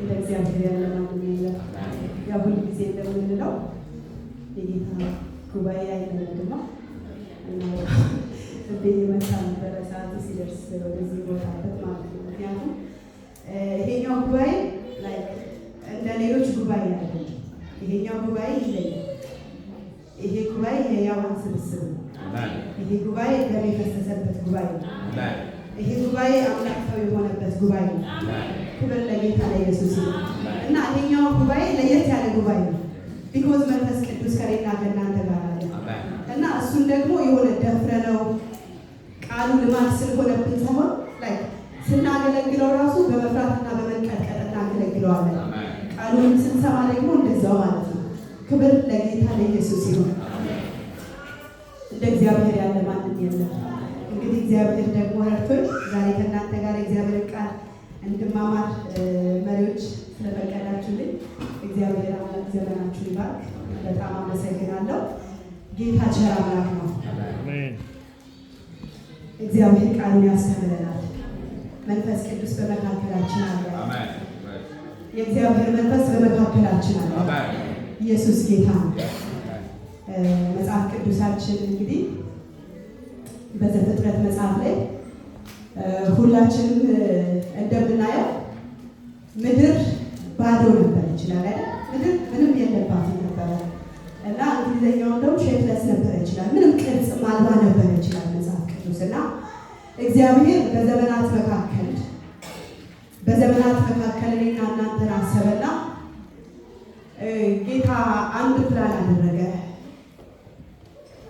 ለእግዚአብሔር ያለ ማንም የለም። ያው ሁሉ ጊዜ እንደምንለው የጌታ ጉባኤ አይለመድማ እና እንዴት የመጣ ነበረ ሰዓቱ ሲደርስ ወደዚህ ቦታበት ማለት ነው። ምክንያቱም ይሄኛው ጉባኤ እንደ ሌሎች ጉባኤ አይደለም። ይሄኛው ጉባኤ ይለያል። ይሄ ጉባኤ የሕያዋን ስብስብ ነው። ይሄ ጉባኤ ደም የፈሰሰበት ጉባኤ ነው። ይሄ ጉባኤ አምላክ ሰው የሆነበት ጉባኤ ነው። ክብር ለጌታ ለኢየሱስ ይሁን እና ይሄኛው ጉባኤ ለየት ያለ ጉባኤ ነው። ቢኮዝ መንፈስ ቅዱስ ከእኔና ከእናንተ ጋር አለ እና እሱን ደግሞ የሆነ ደፍረነው ቃሉ ልማድ ስለሆነብን ሳይሆን ስናገለግለው ራሱ በመፍራትና በመንቀጥቀጥ እናገለግለዋለን። ቃሉን ስንሰማ ደግሞ እንደዛው ማለት ነው። ክብር ለጌታ ለኢየሱስ ይሁን። እንደ እግዚአብሔር ያለ ማንም የለም። እንግዲህ እግዚአብሔር ደግሞ ረድቶኝ ዛሬ ከእናንተ ጋር እግዚአብሔር ቃል እንድማማር መሪዎች ስለፈቀዳችሁልኝ እግዚአብሔር አምላክ ዘመናችሁን ይባርክ። በጣም አመሰግናለሁ። ጌታ ቸር አምላክ ነው። እግዚአብሔር ቃሉን ያስተምረናል። መንፈስ ቅዱስ በመካከላችን አለ። የእግዚአብሔር መንፈስ በመካከላችን አለ። ኢየሱስ ጌታ ነው። መጽሐፍ ቅዱሳችን እንግዲህ በዘፍጥረት መጽሐፍ ላይ ሁላችንም እንደምናየው ምድር ባዶ ነበር ይችላል አይደል? ምድር ምንም የለባትም ነበረ እና እንግሊዘኛው እንደው ሼፕለስ ነበር ይችላል። ምንም ቅርጽ አልባ ነበር ይችላል መጽሐፍ ቅዱስ እና እግዚአብሔር በዘመናት መካከል እኔና እናንተን አሰበና ጌታ አንድ ፕላን አደረገ።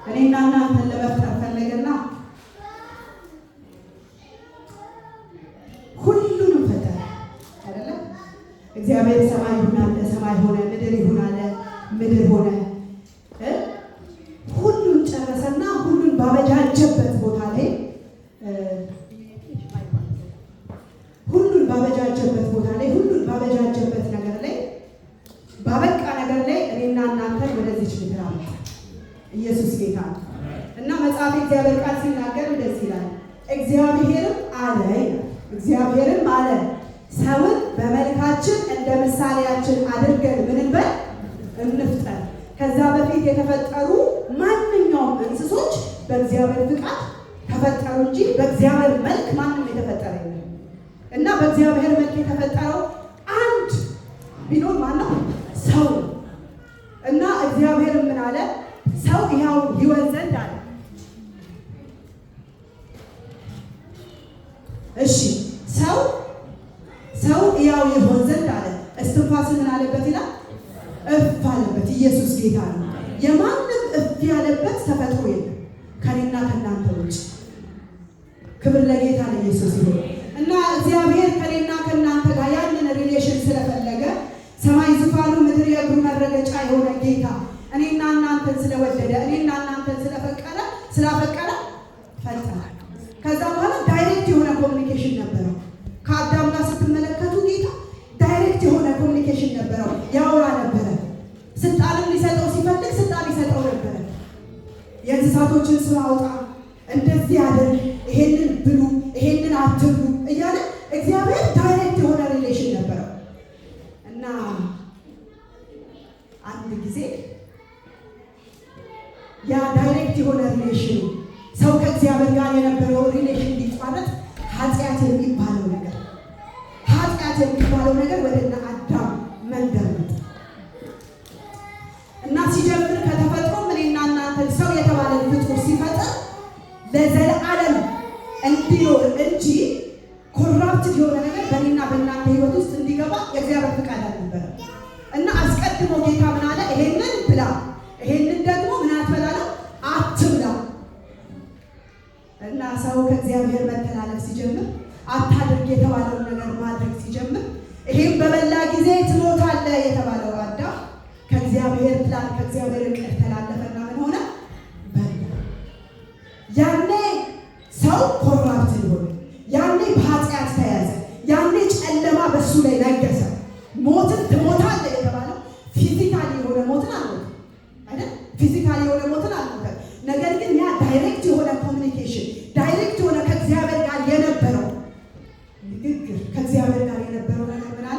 እኔና እናንተን ለመፍጠር ፈለገና ሁሉንም ፈጠረ አይደለ? እግዚአብሔር ሰማይ ይሁን አለ፣ ሰማይ ሆነ። ምድር ይሁን አለ፣ ምድር ሆነ። ሁሉን ጨረሰና ሁሉን ባበጃጀበት ቦታ ላይ ሁሉን ባበጃጀበት ነገር ላይ ባበቃ ነገር ላይ እኔና እናንተን ወደዚች ምድር አመጣ። ኢየሱስ ጌታ ነው እና መጽሐፍ እግዚአብሔር ቃል ሲናገር እንደዚህ ይላል፣ እግዚአብሔርም አለ ሰውን በመልካችን እንደ ምሳሌያችን አድርገን ምን እንበል እንፍጠር። ከዛ በፊት የተፈጠሩ ማንኛውም እንስሶች በእግዚአብሔር ፍቃድ ተፈጠሩ እንጂ በእግዚአብሔር መልክ ማንም የተፈጠረ የለም እና በእግዚአብሔር መልክ የተፈጠረው አንድ ቢኖር ማነው? ሰው እና እግዚአብሔር ምን አለ? ሰው ይኸው ይወን ዘንድ አለ። እሺ ሰው ያው ይሆን ዘንድ አለ። እስትንፋስ ምን አለበት ይላል? እፍ አለበት። ኢየሱስ ጌታ ነው። የማንም እፍ ያለበት ተፈጥሮ የለም ከኔና ከእናንተ ውጭ። ክብር ለጌታ ለኢየሱስ ይሁን እና እግዚአብሔር ከኔና ከእናንተ ጋር ያንን ሪሌሽን ስለፈለገ ሰማይ ዙፋኑ ምድር የእግሩ መረገጫ የሆነ ጌታ እኔና እናንተን ስለወደደ እኔና እናንተን ስላፈቀረ ፈጠረ። ከዛ በኋላ ዳይሬክት የሆነ ኮሚኒኬሽን ነበረው። ከአዳም ጋር ስትመለከቱ ጌታ ዳይሬክት የሆነ ኮሚኒኬሽን ነበረው፣ ያወራ ነበረ። ስልጣንም ሊሰጠው ሲፈልግ ስልጣን ሊሰጠው ነበረ። የእንስሳቶችን ስም አውጣ፣ እንደዚህ ያደርግ፣ ይሄንን ብሉ፣ ይሄንን አትብሉ እያለ እግዚአብሔር ዳይሬክት የሆነ ሪሌሽን ነበረው እና አንድ ጊዜ ያ ዳይሬክት የሆነ ሪሌሽን ሰው ከእግዚአብሔር ጋር የነበረው ሪሌሽን ሊቋረጥ ኃጢአት የሚባለው ነገር ወደ አዳም መንደር መጣ እና ሲጀምር ከተፈጥሮ እኔና እናንተን ሰው የተባለ ፍጡር ሲፈጥር ለዘላለም እንዲኖር እንጂ ኮራፕት የሆነ ነገር በእኔና በእናንተ ሕይወት ውስጥ እንዲገባ የእግዚአብሔር ፍቃድ አልነበረም እና አስቀድሞ ጌታ ምን አለ? ይሄንን ብላ፣ ይሄንን ደግሞ ምን አትበላለው? አትብላ። እና ሰው ከእግዚአብሔር መተላለፍ ሲጀምር አታድርግ የተባለውን ነገር ማድረግ ሲጀምር ይሄን በበላ ጊዜ ትሞታለህ የተባለው አዳም ከእግዚአብሔር ፕላን ከእግዚአብሔር እቅድ ተላለፈና ምን ሆነ? በላ። ያኔ ሰው ኮራፕት ሆነ። ያኔ በኃጢአት ተያዘ። ያኔ ጨለማ በሱ ላይ ነገሰ። ሞትን ትሞታለህ የተባለው ፊዚካሊ የሆነ ሞትን አልሞተም አይደል? ፊዚካሊ የሆነ ሞትን አልሞተም። ነገር ግን ያ ዳይሬክት የሆነ ኮሚኒኬሽን ዳይሬክት የሆነ ከእግዚአብሔር ጋር የነበረው ንግግር ከእግዚአብሔር ጋር የነበረው ነገር ምን አለ?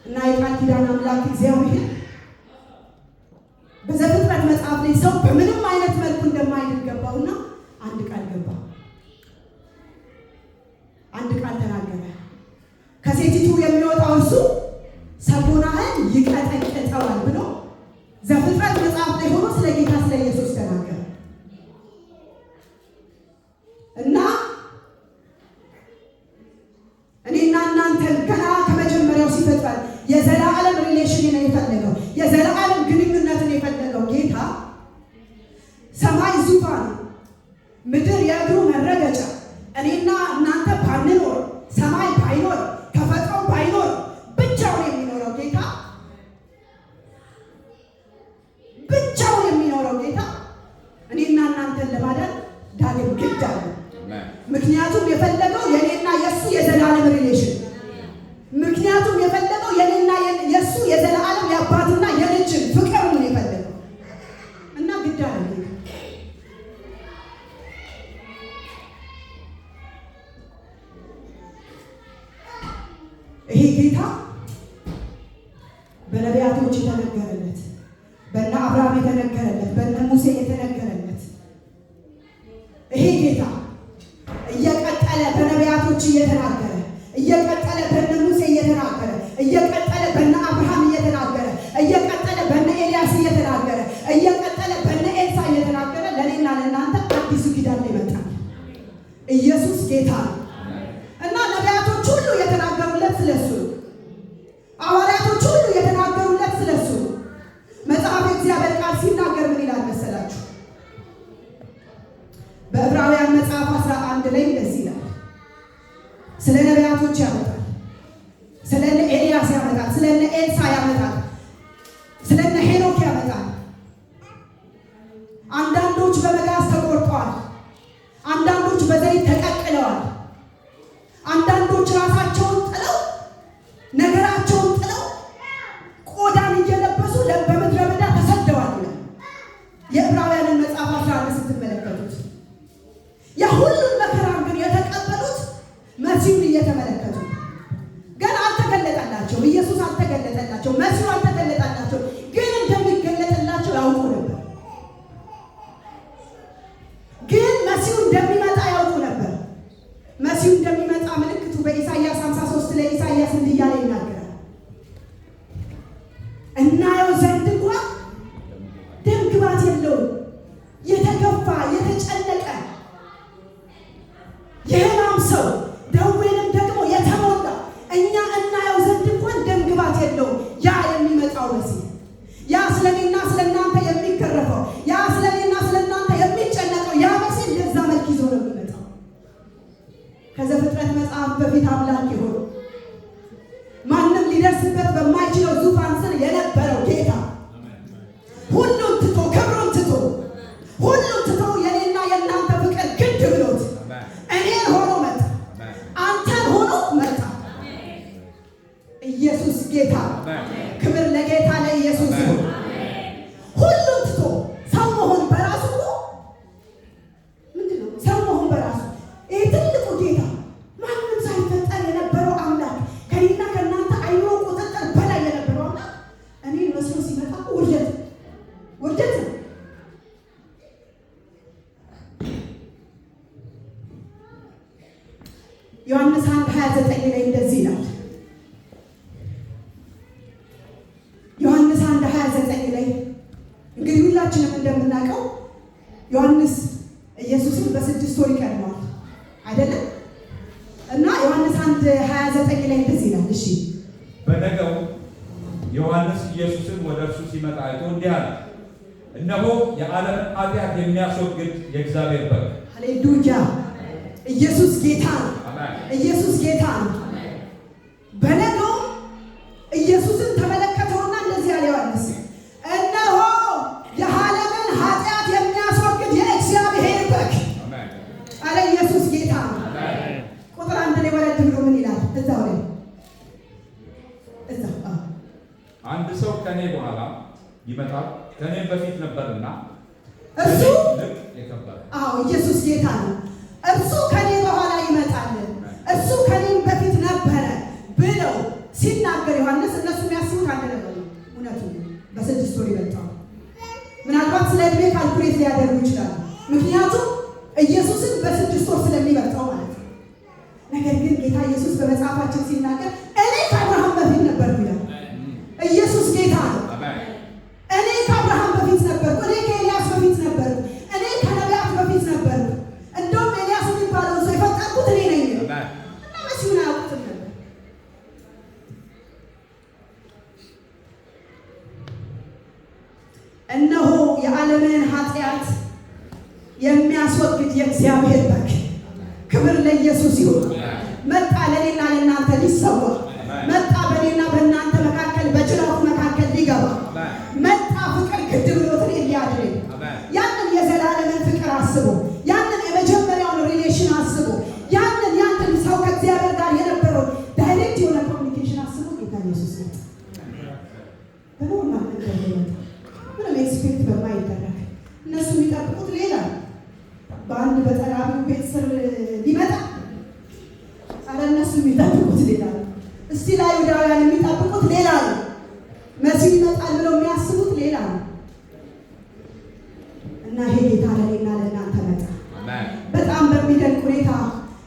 እና የቃል ኪዳን አምላክ እግዚአብሔር በዘፍጥረት መጽሐፍ ላይ ሰው በምንም አይነት መልኩ እንደማይድን ገባውና አንድ ቃል ገባ። አንድ ቃል ተናገረ። ከሴቲቱ የሚወጣው እርሱ ሰኮናህን ይቀጠቅጠዋል ብሎ ዘፍጥረት መጽሐፍ ላይ ሆኖ ስለ ጌታ ስለ ኢየሱስ ተናገረ እና እኔና እናንተን ገና ከመጀመሪያው ሲፈጥረን የዘላለም ሪሌሽን ነው የፈለገው፣ የዘላለም ግንኙነትን የፈለገው ጌታ ሰማይ ዙፋን ምድር የእግሩ መረገጫ እኔና እናንተ ባንኖር ሰማይ ባይኖር ተፈጥሮ ባይኖር ብቻውን የሚኖረው ጌታ ብቻውን የሚኖረው ጌታ እኔና እናንተን ለማዳን ዳግም ግድ አለ። ምክንያቱም የፈለገው የኔና የሱ የዘላለም ሪሌሽን፣ ምክንያቱም የፈለገው የኔና የሱ የዘላለም የአባትና የልጅን ፍቅር ነው የፈለገው እና ግድ አለ። ይሄ ጌታ በነቢያቶች የተነገረለት፣ በእነ አብርሃም የተነገረለት፣ በእነ ሙሴ የተነገረለት ይሄ ጌታ እየቀጠለ በነቢያቶች እየተናገረ እየቀጠለ በእነ ሙሴ እየተናገረ እየቀጠለ በእነ አብርሃም እየተናገረ እየቀጠለ በእነ ኤልያስ እየተናገረ እየቀጠለ በእነ ኤልሳ እየተናገረ ለእኔና ለእናንተ አዲሱ ኪዳን ላይ መጣ። ኢየሱስ ጌታ ነው እና ነቢያቶች ሁሉ የተናገሩለት ስለሱ፣ ሐዋርያቶች ሁሉ የተናገሩለት ስለሱ። መጽሐፍ እግዚአብሔር ቃል ሲናገር ምን ይላል መሰላችሁ? በዕብራውያን መጽሐፍ 11 ላይ እንደዚህ ይላል። ስለ ነቢያቶች ያመጣል፣ ስለ እነ ኤልያስ ያመጣል፣ ስለ እነ ኤልሳ ያመጣል፣ ስለ እነ ሄኖክ ያመጣል። አንዳንዶች በመጋዝ ተቆርጠዋል፣ አንዳንዶች በዘይት ተቀቅለዋል፣ አንዳንዶች ራሳቸውን ጥለው ነገራቸውን ጥለው ቆዳን እየለበሱ በምድረ በዳ ተሰደዋል ይላል። የዕብራውያንን መጽሐፍ 11 ስትመለከቱት የሁሉን መከራን ግን የተቀበሉት መሲሁን እየተመለከቱ ገና አልተገለጠላቸው። ኢየሱስ አልተገለጠላቸው፣ መሲሁ አልተገለጠላቸው፣ ግን እንደሚገለጥላቸው ያውቁ ነበር። ግን መሲሁ እንደሚመጣ ያውቁ ነበር። መሲሁ እንደሚመጣ ምልክቱ በኢሳይያስ 53 ላይ ኢሳይያስ እንዲህ እያለ ይናገራል። እናየው ዘንድ እንኳን ደም ግባት የለውም፣ የተገፋ የተጨነቀ የሕማም ሰው ደዌንም ደግሞ የተሞላ እኛ እናየው ዘንድ እንኳን ደም ግባት የለውም። ያ የሚመጣው መሲህ፣ ያ ስለኔና ስለእናንተ የሚገረፈው፣ ያ ስለኔና ስለእናንተ የሚጨነቀው ያ መሲህ እንደዛ መልክ ይዞ ነው የሚመጣው። ከዘፍጥረት መጽሐፍ በፊት አምላክ የሆነ ማንም ሊደርስበት በማይችለው ዙፋን ስር የነበረው ጌታ ሁሉን ትቶ ክብሩን ትቶ ሁሉን ትቶ የኔና የእናንተ ፍቅር ግድ ብሎት እኔን ሆኖ መጣ፣ አንተን ሆኖ መጣ። ኢየሱስ ጌታ፣ ክብር ለጌታ ለኢየሱስ ይሁን። ሁሉን ትቶ ሰው መሆን በራሱ ምንድን ነው? ሰው መሆን በራሱ ይሄ ትልቁ ጌታ ማንም ሳይፈጠር የነበረው አምላክ ከኔና ከእናንተ አይምሮ ቁጥጥር በላይ የነበረው አምላክ እኔን መስሎ ሲመጣ ውርደት ነው። ዮሐንስ 1:29 ላይ እንደዚህ ይላል። ዮሐንስ 1:29 ላይ እንግዲህ ሁላችንም እንደምናውቀው ዮሐንስ ኢየሱስን በ6 ወር ይቀድመዋል አይደለም? እና ዮሐንስ 1:29 ላይ እንደዚህ ይላል። እሺ፣ በነገው ዮሐንስ ኢየሱስን ወደ እርሱ ሲመጣ አይቶ እንዲህ አለ፣ እነሆ የዓለምን ኃጢአት የሚያስወግድ የእግዚአብሔር በግ። ሃሌሉያ! ኢየሱስ ጌታ ነው። ኢየሱስ ጌታ ነው። በነገው ኢየሱስን ተመለከተውና እንደዚህ ያለ ዮሐንስ፣ እነሆ የዓለምን ኃጢአት የሚያስወግድ የእግዚአብሔር በግ አለ። ኢየሱስ ጌታ ነው። ቁጥር 1 ላይ ወረድ ብሎ ምን ይላል? እዛው ላይ አንድ ሰው ከኔ በኋላ ይመጣል፣ ከኔም በፊት ነበርና እርሱ የከበረ። ኢየሱስ ጌታ ነው። እርሱ ከኔ በኋላ ይመጣል፣ እርሱ ከኔም በፊት ነበረ ብለው ሲናገር ዮሐንስ እነሱ አንድ ነገር ነው እውነቱ በ6 ወር ይበልጣል። ምናልባት ስለ ዕድሜ ካልኩሌት ሊያደርጉ ይችላሉ። ምክንያቱም ኢየሱስን በ6 ወር ስለሚበልጠው ማለት ነው። ነገር ግን ጌታ ኢየሱስ በመጽሐፋችን ሲናገር እኔ ከአብርሃም በፊት ነበርኩ ይላል። ኢየሱስ ጌታ ነው። እኔ ከአብርሃም በፊት ነበርኩ፣ እኔ ከኤልያስ በፊት ነበርኩ፣ እኔ ከነቢያት በፊት ነበርኩ። እንደውም ኤልያስ የሚባለውን ሰው የፈጠርኩት እኔ ነኝ እና መሲሁን አያውቁትም ነበር። እነሆ የዓለምን ኃጢአት የሚያስወግድ የእግዚአብሔር በግ። ክብር ለኢየሱስ ይሁን። መጣ ለእኔና ለእናንተ ሊሰዋ መጣ። በእኔና በእናንተ መካከል በጅራፉ መካከል ሊገባ መጣ። ፍቅር ግድ ብሎትን ሊያድርግ ያንን የዘላለምን ፍቅር አስቦ ያንን የመጀመሪያውን ሪሌሽን አስቦ ያንን ሰው ከእግዚአብሔር ጋር የነበረው ዳይሬክት የሆነ ኮሚኒኬሽን አስቦ ጌታ ኢየሱስ መጣ። በኖርማል ነገር መጣ። ምንም ኤክስፔክት በማይደረግ እነሱ የሚጠብቁት ሌላ በአንድ በጠራቢው ቤት ስር ሊመጣ አረ እነሱ የሚጠብቁት ሌላ ነው። እስቲ አይሁዳውያን የሚጠብቁት ሌላ ነው። መሲህ ይመጣል ብለው የሚያስቡት ሌላ ነው። እና ይሄ ጌታ ለእኔና ለእናንተ መጣ። በጣም በሚደንቅ ሁኔታ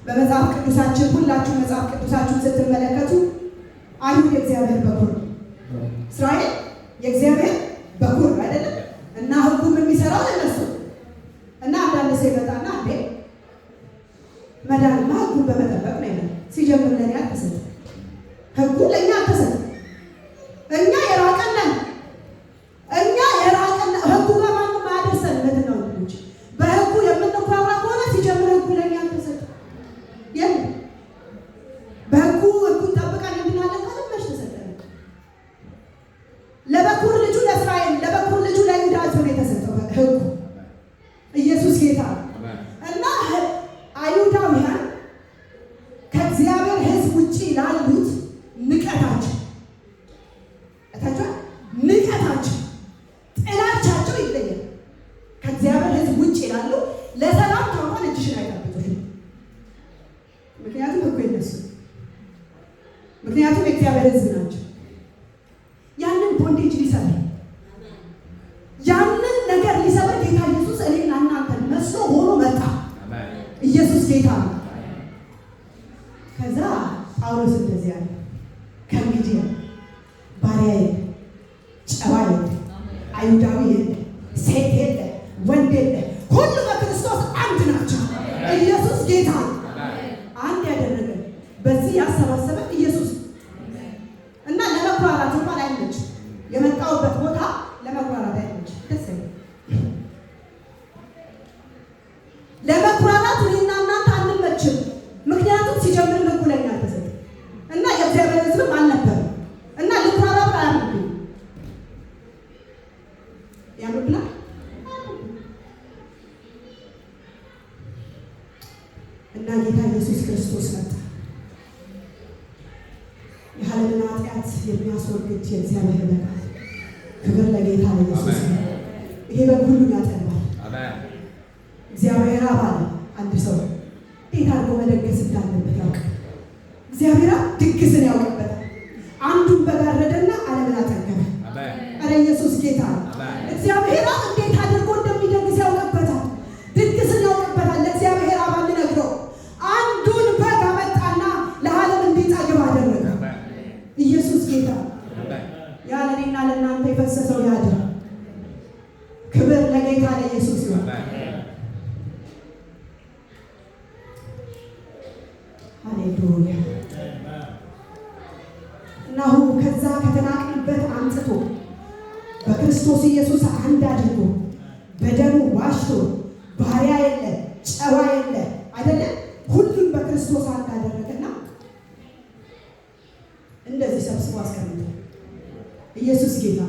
በመጽሐፍ ቅዱሳችን ሁላችሁ መጽሐፍ ቅዱሳችሁን ስትመለከቱ አይሁድ የእግዚአብሔር በኩር፣ እስራኤል የእግዚአብሔር በኩር አይደለም እና ሕጉም የሚሰራው ለነሱ እና አንዳንድ ሰው ይመጣና እንዴ መዳንማ ሕጉን በመጠበቅ ነው ይላል። ሲጀምር ለእኔ አልተሰጠ፣ ሕጉ ለእኛ አልተሰጠ። እኛ የራቀን ነን። ሕጉ በማንም አያደርሰን። እውነት ነው ልጆች፣ በሕጉ የምንኩራራ ከሆነ ሲጀምር ሕጉ ለእኛ አልተሰጠ። የለም ሕጉን ጠብቀን እንድናለን ካለ መች ተሰጠን? ለበኩር ልጁ ለእስራኤል ለበኩር ልጁ ለይሁዳ ነው የተሰጠው ሕጉ። ኢየሱስ ጌታ እና አይሁዳውያን ከእግዚአብሔር ሕዝብ ውጭ ላሉት ንቀታቸው ጥላቻቸው ይለያል። ከእግዚአብሔር ሕዝብ ውጭ ላሉ ለሰላም እንኳን እጅሽን አይጠብጡሽም። ምክንያቱም ሕጉ የነሱ፣ ምክንያቱም የእግዚአብሔር ሕዝብ ናቸው። ያንን ቦንዴጅ ሊሰብር ያንን ነገር ሊሰብር ጌታ ኢየሱስ እኔና እናንተን መስሎ ሆኖ መጣ። ኢየሱስ ጌታ ነው። ከዛ ጳውሎስ እንደዚህ ያለ ከእንግዲህ ባሪያ የለ፣ ጨዋ የለ፣ አይሁዳዊ የለ፣ ሴት የለ፣ ወንድ የለ፣ ሁሉ በክርስቶስ አንድ ናቸው። ኢየሱስ ጌታ ነው። አንድ ያደረገን በዚህ ያሰባሰበን ኢየሱስ እና ለመኩራራት እንኳን አይመች። የመጣሁበት ቦታ ለመኩራራት አይመች። ደስ ይላል። ለመኩራራት እኔና እናንተ አንመችም። ምክንያቱም ሲጀምር ሕጉ ለኛ አልተሰጠ እና የእግዚአብሔር ሕዝብም አልነበረም እና ልኩራራት አያምርብኝ ያምርብናል። እና ጌታ ኢየሱስ ክርስቶስ መጣ። የዓለምን ኃጢአት የሚያስወግድ የእግዚአብሔር በግ። ክብር ለጌታ ለኢየሱስ። ይሄ በግ ሁሉን ያጠባል። እግዚአብሔር አብ አለ አንድ ሰው እንዴት አድርጎ መደገስ እንዳለበት ያውቃል። እግዚአብሔር አብ ድግስን ያውቅበታል። አንዱን በግ አረደና ዓለምን አጠገበ። ኧረ ኢየሱስ ጌታ ነው። እግዚአብሔር አብ እንዴት አድርጎ እንደሚደግስ ያውቅበታል። ድግስን ያውቅበታል። ለእግዚአብሔር አብ አንነግረው። አንዱን በግ አመጣና ለዓለም እንዲጠግብ አደረገ። ኢየሱስ ጌታ ያ ለእኔና ለእናንተ የፈሰሰው ያድር። ክብር ለጌታ ለኢየሱስ ይሁን። ሃሌሉያ። እናሁ ከዛ ከተናቅንበት አንጽቶ በክርስቶስ ኢየሱስ አንድ አድርጎ በደሙ ዋሽቶ ባሪያ የለ ጨዋ የለ አይደለም፣ ሁሉን በክርስቶስ አንድ አደረገና እንደዚህ ሰብስቦ አስቀምጦ ኢየሱስ ጌታ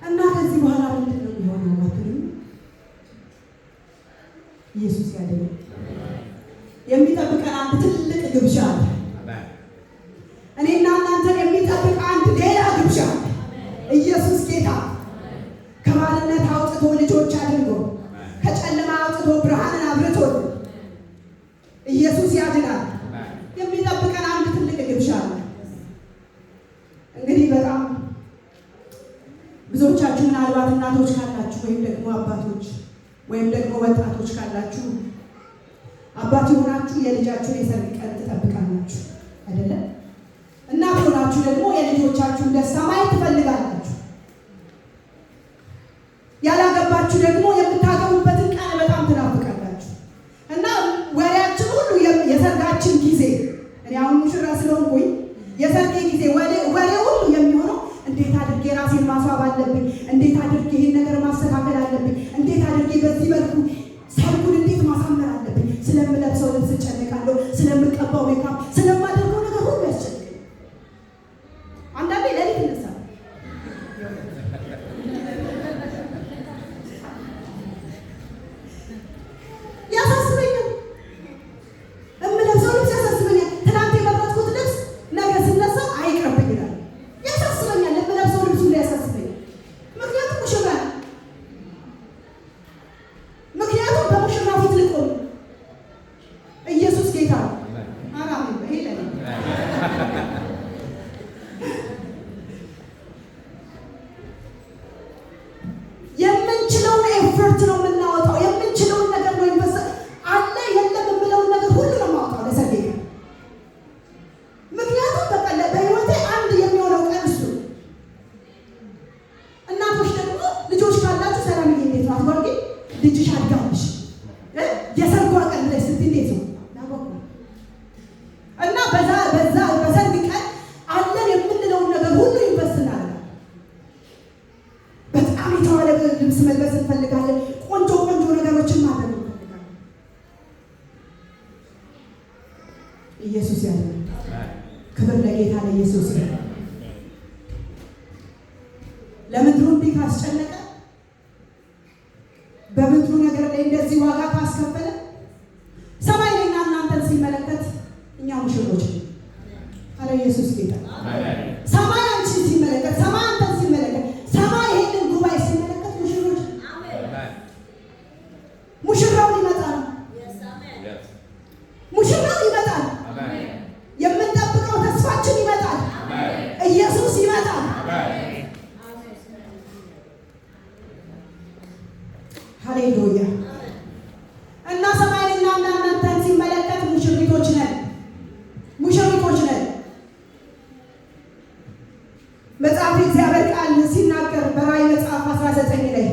እና ከዚህ በኋላ ምንድን ነው የሚሆነው ባትሉኝ፣ ኢየሱስ ያደረገ የሚጠብቀን አንድ ትልቅ ግብዣ አለ። እኔና እናንተን የሚጠብቅ አንድ ሌላ ግብዣ አለ። ኢየሱስ ጌታ ከባርነት አውጥቶ ልጆች አድርጎ ከጨለማ አውጥቶ ብርሃንን አብርቶ ኢየሱስ ያድናል። የሚጠብቀን አንድ ትልቅ ግብዣ አለ። ያላችሁ ምናልባት እናቶች ካላችሁ ወይም ደግሞ አባቶች ወይም ደግሞ ወጣቶች ካላችሁ አባት የሆናችሁ የልጃችሁን የሰርግ ቀን ትጠብቃላችሁ አይደለም? እናት ሆናችሁ ደግሞ የልጆቻችሁን ደስታ ማየት ትፈልጋላችሁ። ያላገባችሁ ደግሞ የምታገቡበትን ቀን በጣም ትናፍቃላችሁ። እና ወሬያችን ሁሉ የሰርጋችን ጊዜ እኔ አሁን ሙሽራ ስለሆንኩኝ የሰርጌ ጊዜ ወሬ ሁሉ የሚሆነው እንዴት አድርጌ ራሴን ማስዋብ አለብኝ፣ እንዴት አድርጌ ይህን ነገር ማስተካከል አለብኝ፣ እንዴት አድርጌ በዚህ መልኩ ሰርጉን እንዴት ማሳመር አለብኝ፣ ስለምለብሰው ልብስ እጨነቃለሁ፣ ስለምቀባው ሜካፕ፣ ስለማደርገው ነገር ሁሉ ያስጨንቀኝ። አንዳንዴ ሌሊት ይነሳል። ያሳስበኛል። የምለብሰው ልብስ ያሳስበኛል። ትናንት የመረጥኩት ልብስ ነገ ስነሳ አይቅርብኝ ይላል። ያሳስበኛል። የምለብሰው ልብስ ሁሉ ያሳስበኛል። ምክንያቱም ሙሽራ ነው። ምክንያቱም በሙሽራ ፊት ልቆም። ኢየሱስ ጌታ ነው። አራም ይሄ ለኔ የምንችለውን ኤፈርት ነው የምናወጣው። የምንችለውን ነገር ነው ይበዛ አለ የለም የምለውን ነገር ሁሉ ነው የማወጣው ለሰርጌ ቀን። ምክንያቱም በቃ በህይወቴ አንድ የሚሆነው ቀን እሱ። እናቶች ደግሞ ልጆች ካላችሁ ሰላምዬ እንዴት ነው አትጓጊ? ልጅሽ አድጋለሽ የሰርጓ ቀን ብለሽ ስትይ እንዴት ነው ናባኩ እና በዛ በሰርግ ቀን አለን የምንለውን ነገር ሁሉ ይበስናል። በጣም የተዋለ ልብስ መልበስ እንፈልጋለን። ቆንጆ ነገሮችን ማድረግ እንፈልጋለን። ኢየሱስ ያለ ክብር ለጌታ ለኢየሱስ ይሁን። ለምድሩ እንዲህ ካስጨነቀ በምድሩ ነገር ላይ እንደዚህ ዋጋ ካስከፈለ ሰማይ ላይና እናንተን ሲመለከት እኛ ሙሽሮች ነን። አረ ኢየሱስ ጌታ ሰማይ አንቺን ሲመለከት፣ ሰማይ አንተን ሲመለከት፣ ሰማይ ይሄንን ጉባኤ ሲመለከት ሙሽሮች ሙሽራው ሊመጣ ነው። ሙሽራው ይመጣል። የምንጠብቀው ተስፋችን ይመጣል። ኢየሱስ ይመጣል። ሃሌሉያ። እና ሰማይና እናንተን ሲመለከት ሙሽሪቶች ነን። መጽሐፍ እግዚአብሔር ቃል ሲናገር በራእይ መጽሐፍ 19 ላይ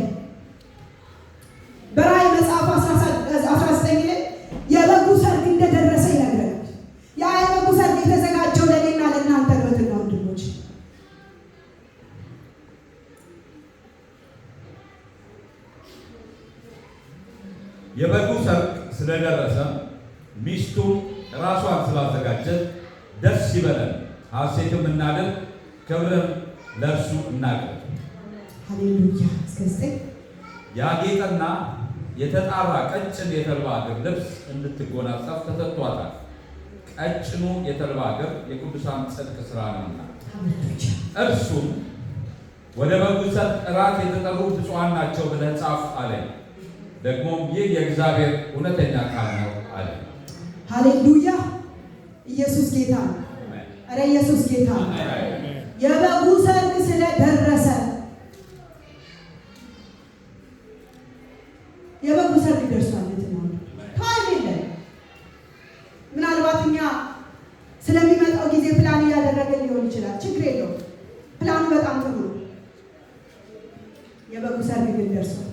የበጉ ሰርግ እንደደረሰ ይነግረናል። ያ የበጉ ሰርግ የተዘጋጀው ለእኔና ለእናንተ እህትና ወንድሞች። የበጉ ሰርግ ስለደረሰ ሚስቱም ራሷን ስላዘጋጀች ደስ ይበለን፣ ሐሴትም እናድርግ፣ ክብርም ለእርሱ እናቅርብ። ሃሌሉያ። እስከ ያጌጠና የተጣራ ቀጭን የተልባ እግር ልብስ እንድትጎናጸፍ ተሰጥቷታል። ቀጭኑ የተልባ እግር የቅዱሳን ጽድቅ ሥራ ነውና፣ እርሱም ወደ በጉ ሰርግ እራት የተጠሩ ብፁዓን ናቸው ብለህ ጻፍ አለኝ። ደግሞም ይህ የእግዚአብሔር እውነተኛ ቃል ነው አለ። ሃሌሉያ። ኢየሱስ ጌታ ነው። አረ ኢየሱስ ጌታ ነው። የበጉ ሰርግ ስለደረሰ የበጉ ሰርግ ደርሷል። ታይም የለም። ምናልባት እኛ ስለሚመጣው ጊዜ ፕላን እያደረገን ሊሆን ይችላል። ችግር የለውም። ፕላኑ በጣም ጥሩ ነው። የበጉ ሰርግ ግን ደርሷል።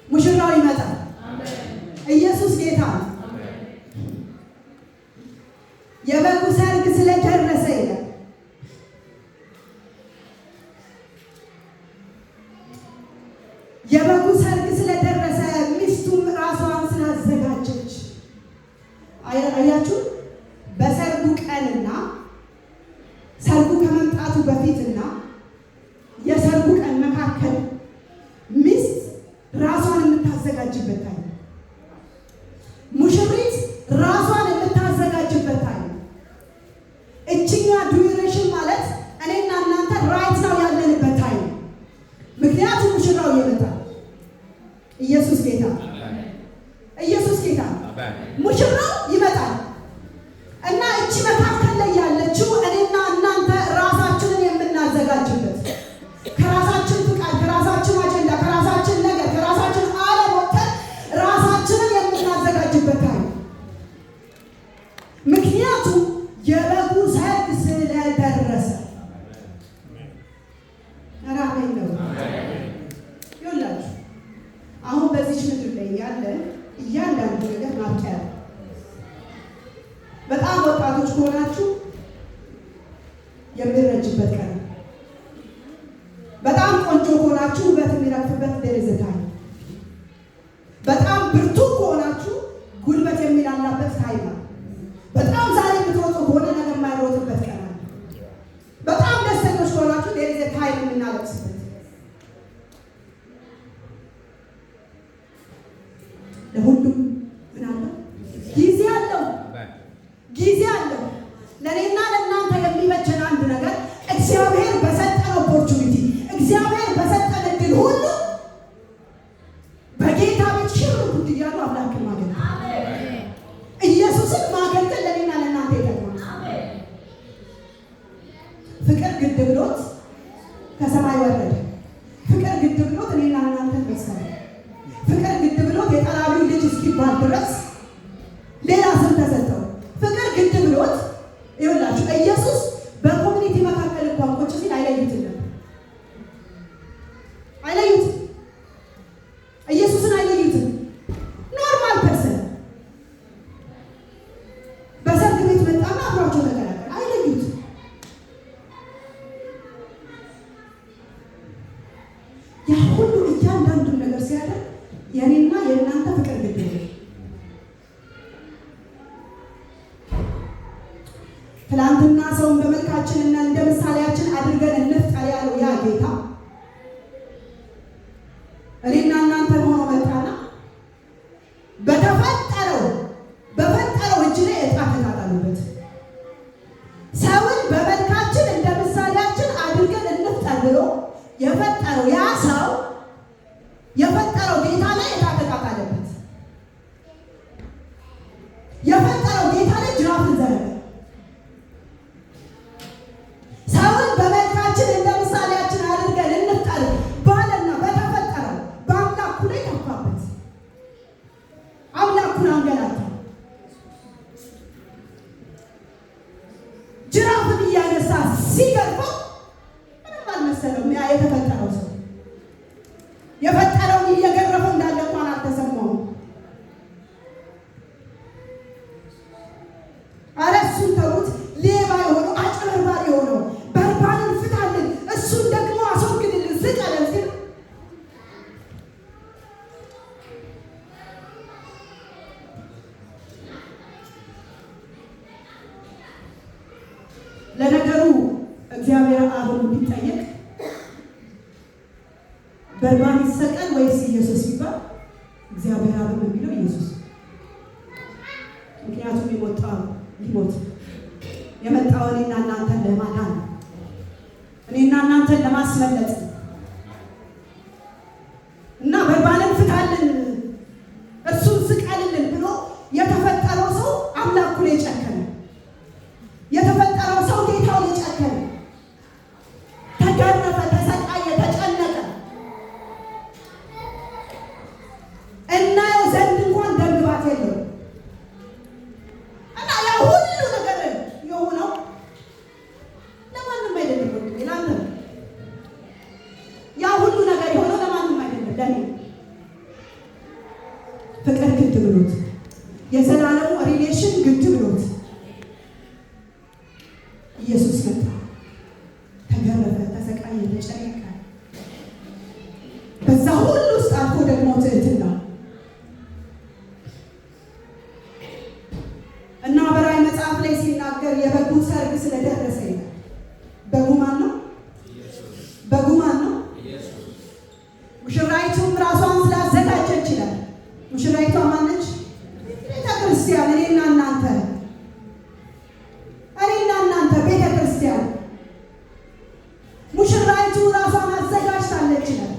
ሙሽራው ይመጣል። ኢየሱስ ጌታ ነው። የበጉ ሰርግ ስለደረሰ ይላል። የሚረጅበት ቀን ነው። በጣም ቆንጆ ከሆናችሁ ውበት የሚረግፍበት ደረጃ፣ በጣም ብርቱ ከሆናችሁ ጉልበት የሚላላበት ታይም ነው። በጣም ዛሬ የምትሮጡ ከሆነ ነገ የማይሮጥበት ቀን አለ። በጣም ደስተኞች ከሆናችሁ ደረጃ ታይም የምናለቅስበት ለሁሉም ምን አለው? ጊዜ አለው። ጊዜ አለው። ለእኔና ለእናንተ የሚበጀን አንድ ነገር እግዚአብሔር በሰጠን ኦፖርቹኒቲ፣ እግዚአብሔር በሰጠን እድል ሁሉ በጌታ ቤት ሽር ጉድ እያሉ አምላክን ማገልገል፣ ኢየሱስን ማገልገል ለእኔና ለእናንተ ይጠቅማል። ፍቅር ግድ ብሎት ከሰማይ ወረደ። ፍቅር ግድ ብሎት እኔና እናንተ ተሰራ። ፍቅር ግድ ብሎት የጠራቢው ልጅ እስኪባል ድረስ ሌላ ስም ተሰጠው። ፍቅር ግድ ብሎት ይኸውላችሁ ኢየሱስ በኮሚኒቲ መካከል እንኳን ቁጭ ሲል አይለዩትም። ኢየሱስን አይለዩትም። ኖርማል ፐርሰን በሰርግ ቤት መጣና አብሯቸው ተቀላቀለ፣ አይለዩትም። ያ ሁሉ እያንዳንዱን ነገር ሲያደርግ የኔና የእናንተ ፍቅር ግድ ነው። ትናንትና ሰውን በመልካችንና እንደ ምሳሌያችን አድርገን እንፍጠር ያለው ያ ጌታ እኔና እናንተ ሆኖ መጣና በፈጠረው እጅ ላይ ዕጣ ተጣጣሉበት። ሰውን በመልካችን እንደ ምሳሌያችን አድርገን እንፍጠር ብሎ የፈጠረው ያ ሰው የፈጠረው ጌታ ላይ ዕጣ ተጣጣለበት። የፈጠረው ጌታ ላይ ጅራፍን ዘረገ። ሰውን በመልካችን እንደ ምሳሌያችን አድርገን እንፍጠር ባለና በተፈጠረው በአምላኩ ላይ ተፋበት። አምላኩን አንገላታ። ጅራፍን እያነሳ ሲገርፈው ምንም አልመሰለውም። ያ የተፈጠረው ሰው የፈጠረውን እየገረፈው እንዳለ እንኳን አልተሰማውም። ኧረ እሱን ተውት። ሌባ የሆነው አጭበርባሪ የሆነው በርባንን ፍታልን፣ እሱን ደግሞ አስወግድልን፣ ስቀለን ሲል ለነገሩ እግዚአብሔር አብን ቢጠየቅ በርባን ይሰቀል ወይስ ኢየሱስ ሲባል እግዚአብሔር አብን የሚለው ኢየሱስ። ምክንያቱም ሊሞት የመጣው እኔና እናንተን ለማዳን ነው። እኔና እናንተን ለማስመለጥ እና በርባንን ፍታልን፣ እርሱን ስቀልልን ብሎ የተፈጠረው ሰው አምላኩ ላይ ጨከነ። የተፈጠረው ሰው ጌታው ላይ ጨከነ። ተገረፈ፣ ተሰቃየ፣ ተጨነቀ። እናየው ዘንድ እንኳን ደምግባት የለውም። እና ያ ሁሉ ነገር የሆነው ለማንም አይደለም። ለአንተ ያ ሁሉ ነገር የሆነው ለማንም አይደለም፣ ለኔ። ፍቅር ግድ ብሎት የዘላለሙ ሪሌሽን ግድ ብሎት ኢየሱስ መጣ፣ ተገረፈ፣ ተሰቃየ፣ ተጨነቀ። በዛ ሁሉ ውስጥ አልፎ ደግሞ ትህትና እና በራዕይ መጽሐፍ ላይ ሲናገር የበጉ ሰርግ ስለደረሰ ይላል። በጉ ማን ነው? በጉ ማን ነው? ሙሽራይቱም ራሷን ስላዘጋጀች ይላል። ሙሽራይቷ ማነች? ቤተ ክርስቲያን። እኔና እናንተ ቤተ ክርስቲያን። ሙሽራይቱ ራሷን አዘጋጅታለች ይላል።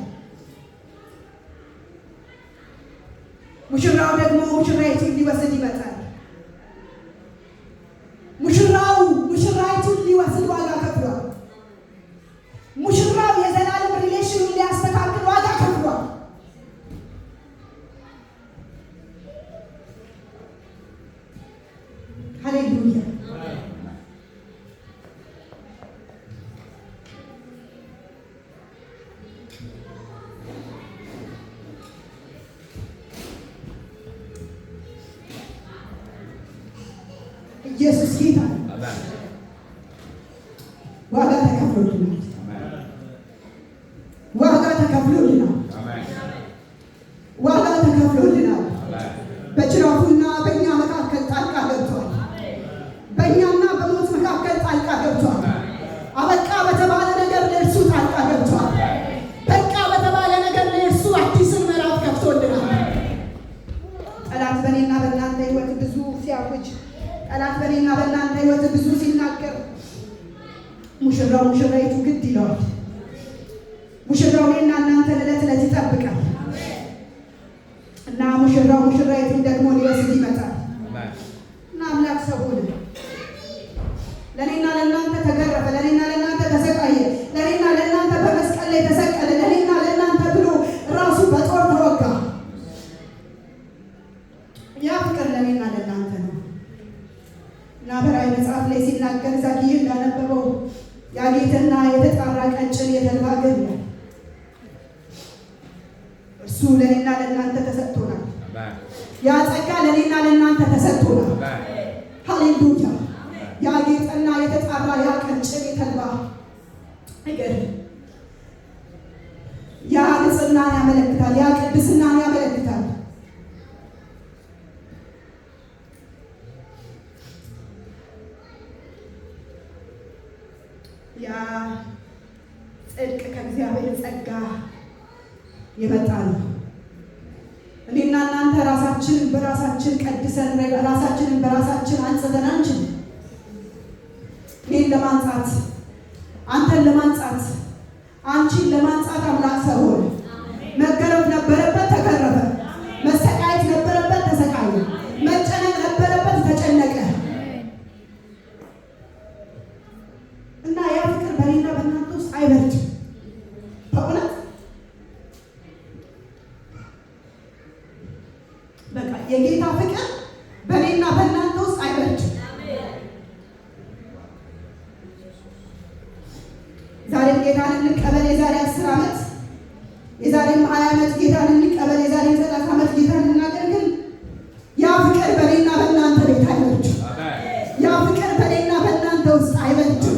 ሙሽራው ደግሞ ሙሽራይቱን ሊወስድ ይመጣል። ሙሽራው ሙሽራይቱን ሊወስድ ዋጋ ከፍሏል። ሙሽራው የዘላለም ሪሌሽኑን ሊያስተካክል ዋጋ ከፍሏል። ሃሌሉያ። ኢየሱስ ጌታ ነው። ዋጋ ተከፍሎልናል። ዋጋ ተከፍሎልናል። ዋጋ ተከፍሎልናል። በጅራፉና በእኛ መካከል ጣልቃ ገብቷል። በእኛና በሞት መካከል ጣልቃ ገብቷል። አበቃ በተባለ ነገር ለእርሱ ጣልቃ ገብቷል። በቃ በተባለ ነገር ለእርሱ አዲስን ምዕራፍ ከፍቶልናል። ጠላት በእኔና በእናንተ ሕይወት ብዙ ሲያውጅ፣ ጠላት በእኔና በእናንተ ሕይወት ብዙ ሲናገር ሙሽራው ሙሽራይቱ ግድ ይለዋል። ሙሽራው እኔና እናንተን ዕለት ዕለት ይጠብቃል እና ሙሽራው ሙሽራይቱን ደግሞ ሊወስድ ይመጣል እና አምላክ ሰው ሆነ። ለእኔና ለእናንተ ተገረፈ፣ ለእኔና ለእናንተ ተሰቃየ፣ ለእኔና ለእናንተ በመስቀል ላይ ተሰቀለ፣ ለእኔና ለእናንተ ብሎ ራሱ በጦር ተወጋ። ያ ፍቅር ለእኔና ለእናንተ ነው እና በራእይ መጽሐፍ ላይ ሲናገር ዛኪዬ እንዳነበበው ያጌጠና የተጣራ ቀጭን የተልባ እግር ይላል። እርሱ ለእኔና ለእናንተ ተሰጥቶናል። ያ ጸጋ ለእኔና ለእናንተ ተሰጥቶናል። ሃሌሉያ! ያጌጠና የተጣራ ያ ቀጭን የተልባ እግር ያ ንጽሕናን ያመለክታል። ያ ቅድስናን ያመለክታል። ያ ጽድቅ ከእግዚአብሔር ጸጋ የመጣ ነው። እኔና እናንተ ራሳችንን በራሳችን ቀድሰን ራሳችንን በራሳችን አንጽተን አንችልም። እኔን ለማንጻት፣ አንተን ለማንጻት፣ አንቺን ለማንጻት አምላክ ሰው ሆነ። መገረፍ ነበረበት፣ ተገረፈ። መሰቃየት ነበረበት፣ ተሰቃየ። መጨነቅ ነበረበት፣ ተጨነቀ። እና ያ ፍቅር በእኔና በእናንተ ውስጥ አይበርድም። በእውነት በቃ የጌታ ፍቅር በእኔና በእናንተ ውስጥ አይበርድም። ዛሬም ጌታን እንቀበል። የዛሬ 10 ዓመት የዛሬም 20 ዓመት ጌታን እንቀበል። የዛሬ 30 ዓመት ጌታን እናገልግል። ያ ፍቅር በእኔና በእናንተ ቤት አይበርድም። ያ ፍቅር በእኔና በእናንተ ውስጥ አይበርድም።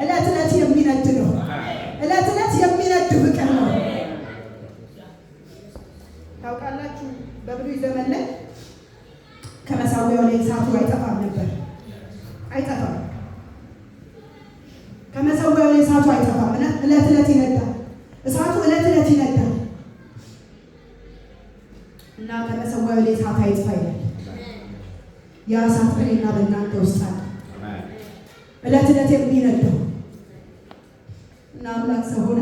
ዕለት ዕለት የሚነድ ነው። ዕለት ዕለት የሚነድ ፍቅር ነው። ታውቃላችሁ፣ በብሉይ ዘመን ላይ ከመሠዊያው ላይ እሳቱ አይጠፋም ነበር። አይጠፋም። ከመሠዊያው ላይ እሳቱ አይጠፋም። ዕለት ዕለት ይነዳል። እሳቱ ዕለት ዕለት ይነዳል እና ከመሠዊያው ላይ እሳት አይጥፋ ይላል። ያ እሳት በእኔና በእናንተ ውስጥ አለ። ዕለት ዕለት የሚነደው እና አምላክ ሰው ሆነ።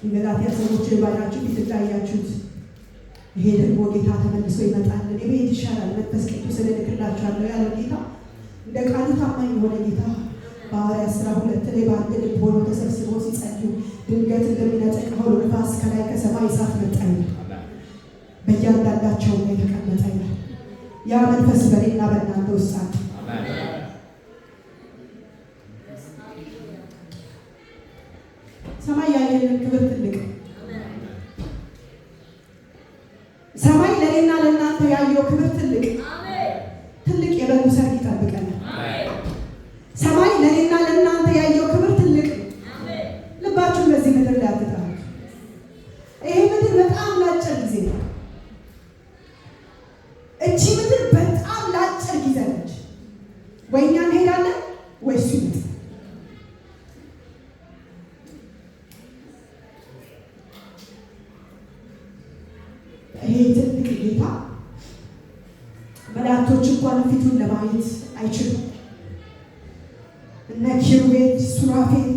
የገላትያ ሰዎች ባላችሁ ፊት እንዳያችሁት ይሄ ደግሞ ጌታ ተመልሶ ይመጣል፣ እኔ ብሄድ ይሻላል፣ መንፈስ ቅዱስ እልክላችኋለሁ ያለው ጌታ እንደ ቃሉ ታማኝ የሆነ ጌታ በሐዋርያት ሥራ 2 ላይ በአንድ ልብ ሆነው ተሰብስበው ሲጸልዩ ድንገት እንደሚነጥቅ አውሎ ነፋስ ከላይ ከሰማይ እሳት መጣ ይላል። በእያንዳንዳቸው ላይ ተቀመጠ ይላል። ያ መንፈስ በእኔና በእናንተ ውስጥ አለ። ሰማይ ያየንን ክብር ትልቅ ሰማይ ለእኔና ለእናንተ ያየው ክብር ትልቅ ትልቅ የበጉ ሰርግ ይጠብቀናል። ሰማይ ለእኔና ለእናንተ ያየው ክብር ትልቅ። ልባችሁን በዚህ ምድር ላይ አትጣሉ። ይሄ ምድር በጣም ለአጭር ጊዜ ነው። እቺ ምድር በጣም ለአጭር ጊዜ ነች። ወይ እኛ እንሄዳለን ወይ እሱ ይመጣል። ይሄ ትልቅ ጌታ መላእክቶች እንኳን ፊቱን ለማየት አይችሉም። እነ ኪሩቤል ሱራፌል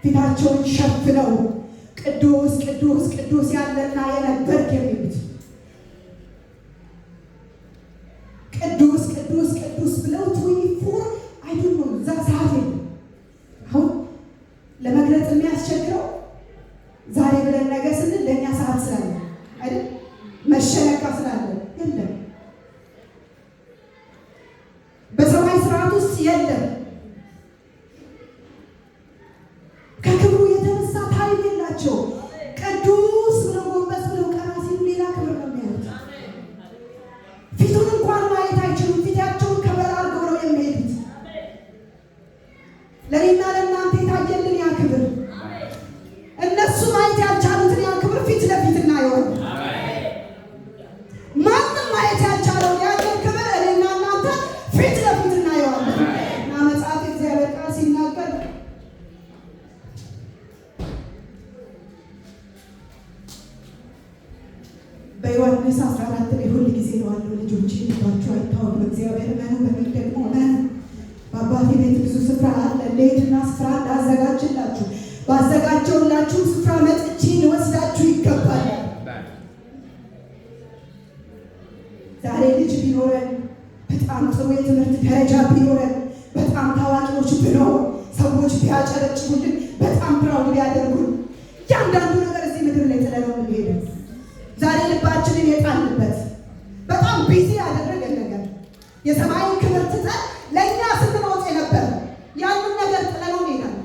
ፊታቸውን ሸፍነው ቅዱስ ቅዱስ ቅዱስ ያለና የነበርክ የሚሉት ቅዱስ ቅዱስ ቅዱስ ብለው 24 አይደሉ እዛ ሰዓት የለም። አሁን ለመግለጽ የሚያስቸግረው ዛሬ ብለን ነገ ስንል ለእኛ ሰዓት ስላለ አይደል? መሸነቃ ስላለ የለም። በሰማይ ስርዓት ውስጥ የለም። ከክብሩ የተነሳ ታሪክ የላቸው። ቅዱስ ብለው ጎንበስ ብለው ቀና ሲሉ በአባቴ ቤት ብዙ ስፍራ አለ፣ ልሄድና ስፍራ እንዳዘጋጅላችሁ ባዘጋጀውላችሁ ስፍራ መጥቼ ልወስዳችሁ ይገባል። ዛሬ ልጅ ቢኖረን በጣም ጥሩ የትምህርት ደረጃ ቢኖረን በጣም ታዋቂዎች ብንሆን ሰዎች ቢያጨበጭቡልን በጣም ፕራውድ ቢያደርጉን እያንዳንዱ ነገር እዚህ ምድር ላይ ጥለነው የምንሄደው ዛሬ ልባችንን የጣልንበት በጣም ቢዚ ያደረገን ነገር የሰማይን ክብር ትተን ለእኛ ስንሮጥ የነበር ያንን ነገር ጥለነው እንሄዳለን።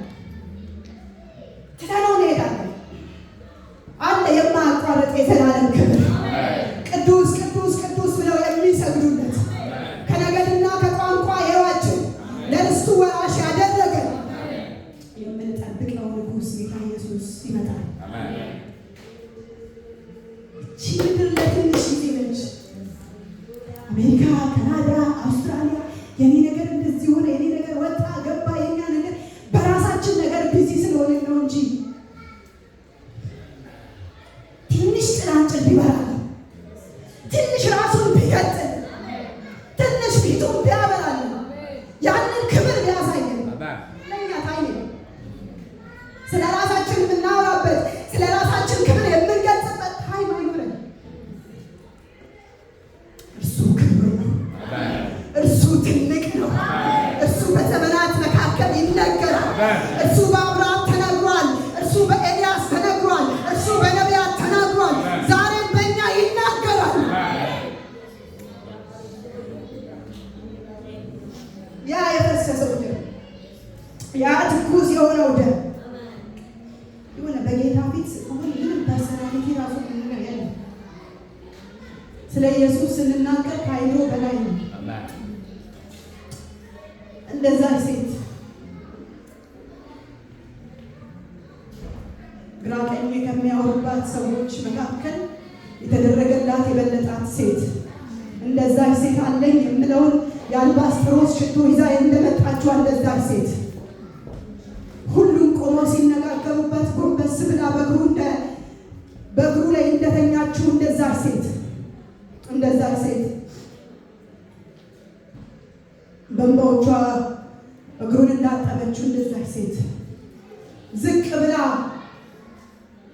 አለ የማያቋርጥ የዘላለም ክብር ቅዱስ ቅዱስ ቅዱስ ብለው የሚሰግዱለት ከነገድና ከቋንቋ የዋችን ለርስቱ ወራሽ ያደረገን የምንጠብቀው ንጉሥ ጌታ ኢየሱስ ይመጣል። እቺ ምድር ለትንሽ ጊዜ ነች። አሜሪካ፣ ካናዳ፣ አውስትራሊያ የኔ ነገር እንደዚህ ሆነ፣ የኔ ነገር ወጣ ገባ፣ የኛ ነገር በራሳችን ነገር ቢዚ ስለሆነ ነው እንጂ ትንሽ ጭላንጭል ቢበራል፣ ትንሽ ራሱን ቢገጥል፣ ትንሽ ፊቱን ቢያበራል፣ ያንን ክብር ቢያሳየን ለእኛ ታይም ስለ ራሳችን የምናወራበት ስለ ራሳችን ክብር የምንገልጽበት ታይም አይኖረን። እርሱ ክብር ነው። እርሱ ትልቅ ነው። እርሱ በዘመናት መካከል ይነገራል። እርሱ በአብርሃም ተነግሯል። እርሱ በኤልያስ ተነግሯል። እርሱ በነቢያት ተናግሯል። ዛሬም በእኛ ይናገራል። ያ የፈሰሰው ደም፣ ያ ትኩስ የሆነው ደም የሆነ በጌታ ፊት አሁን ምንም ፐርሰናሊቲ ራሱ ነገር የለም። ስለ ኢየሱስ ስንናገር ከአይምሮ በላይ ነው። እንደዛ ሴት ግራ ቀኝ ከሚያወሩባት ሰዎች መካከል የተደረገላት የበለጣት ሴት እንደዛ ሴት አለኝ የምለውን የአልባስጥሮስ ሽቶ ይዛ እንደመጣችው እንደዛ ሴት ሁሉም ቆመው ሲነጋገሩበት ጎንበስ ብላ በእግሩ ላይ እንደተኛችው እንደዛ ሴት በእንባዎቿ እግሩን እንዳጠበችው እንደዛ ሴት ዝቅ ብላ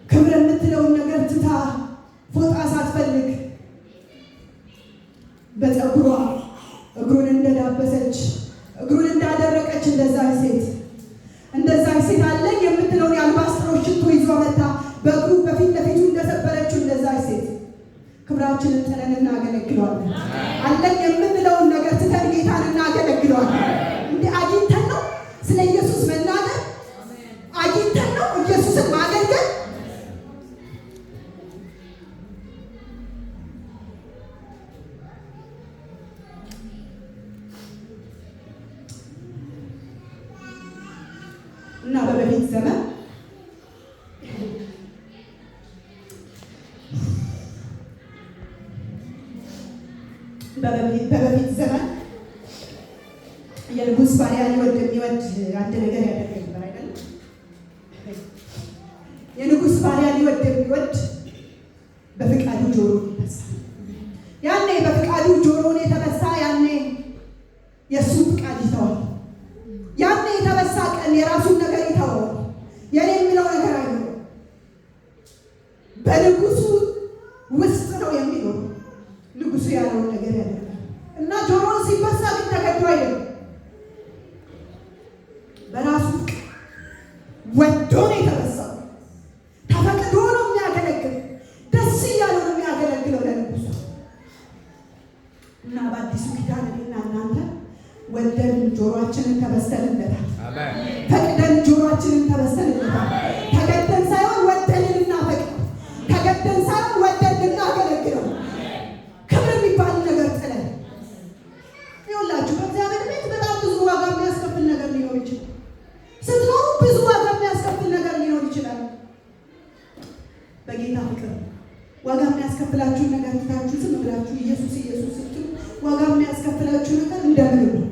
ክብር የምትለውን ነገር ትታ ፎጣ ሳትፈልግ በፀጉሯ እግሩን እንደዳበሰች እግሩን እንዳደረቀች እንደዛ ሴት አለኝ የምትለውን የአልባስጥሮስ ሽቶ ይዞ መታ በእግሩ በፊት ለፊቱ እንደሰበረችው እንደዛ ሴት ክብራችንን ጥለን እናገለግለዋለን። አለኝ የምንለውን ነገር ትተን ጌታን እናገለግለዋለን። እንደ አግኝተን ነው ስለ ኢየሱስ መናገር፣ አግኝተን ነው ኢየሱስን ማገልገል። እና በበፊት ዘመን የንጉሥ ባሪያ የሚወድ አንድ ነገር ያደርግ ነበር አይደለም? የንጉሥ ባሪያ የሚወድ በፍቃዱ ጆሮውን ይበሳል። ያኔ በፍቃዱ ጆሮውን የተበሳ ያኔ የእሱ ፍቃድ ይተዋል። ያኔ የተበሳ ቀን የራሱን ነገር ይተዋል። የኔ የሚለው ነገር አይኖርም። በንጉሱ ውስጥ ነው የሚኖር። ንጉሱ ያለውን ነገር ያደርጋል እና ጆሮውን ሲበሳ ግን ተገዶ አይደለም፣ በራሱ ወዶ ነው የተበሳው። ተፈቅዶ ነው የሚያገለግል፣ ደስ እያለው ነው የሚያገለግለው ለንጉሱ። እና በአዲሱ ኪዳን እኔና እናንተ ወደን ጆሮአችንን ተበስተንለታል። ፈቅደን ጆሮአችንን ተበስተንለታል። ተገደን ሳይሆን ወደን ልናፈቅድ፣ ተገደን ሳይሆን ወደን ልናገለግለው። ክብር የሚባል ነገር ጥለን ይኸውላችሁ፣ በእግዚአብሔር ቤት በጣም ብዙ ዋጋ የሚያስከፍል ነገር ሊኖር ይችላል። ስትኖሩ ብዙ ዋጋ የሚያስከፍል ነገር ሊኖር ይችላል። በጌታ ፍቅር ዋጋ የሚያስከፍላችሁን ነገር ትታችሁ ዝም ብላችሁ ኢየሱስ ኢየሱስ ስትሉ ዋጋ የሚያስከፍላችሁ ነገር እንደምን ነው?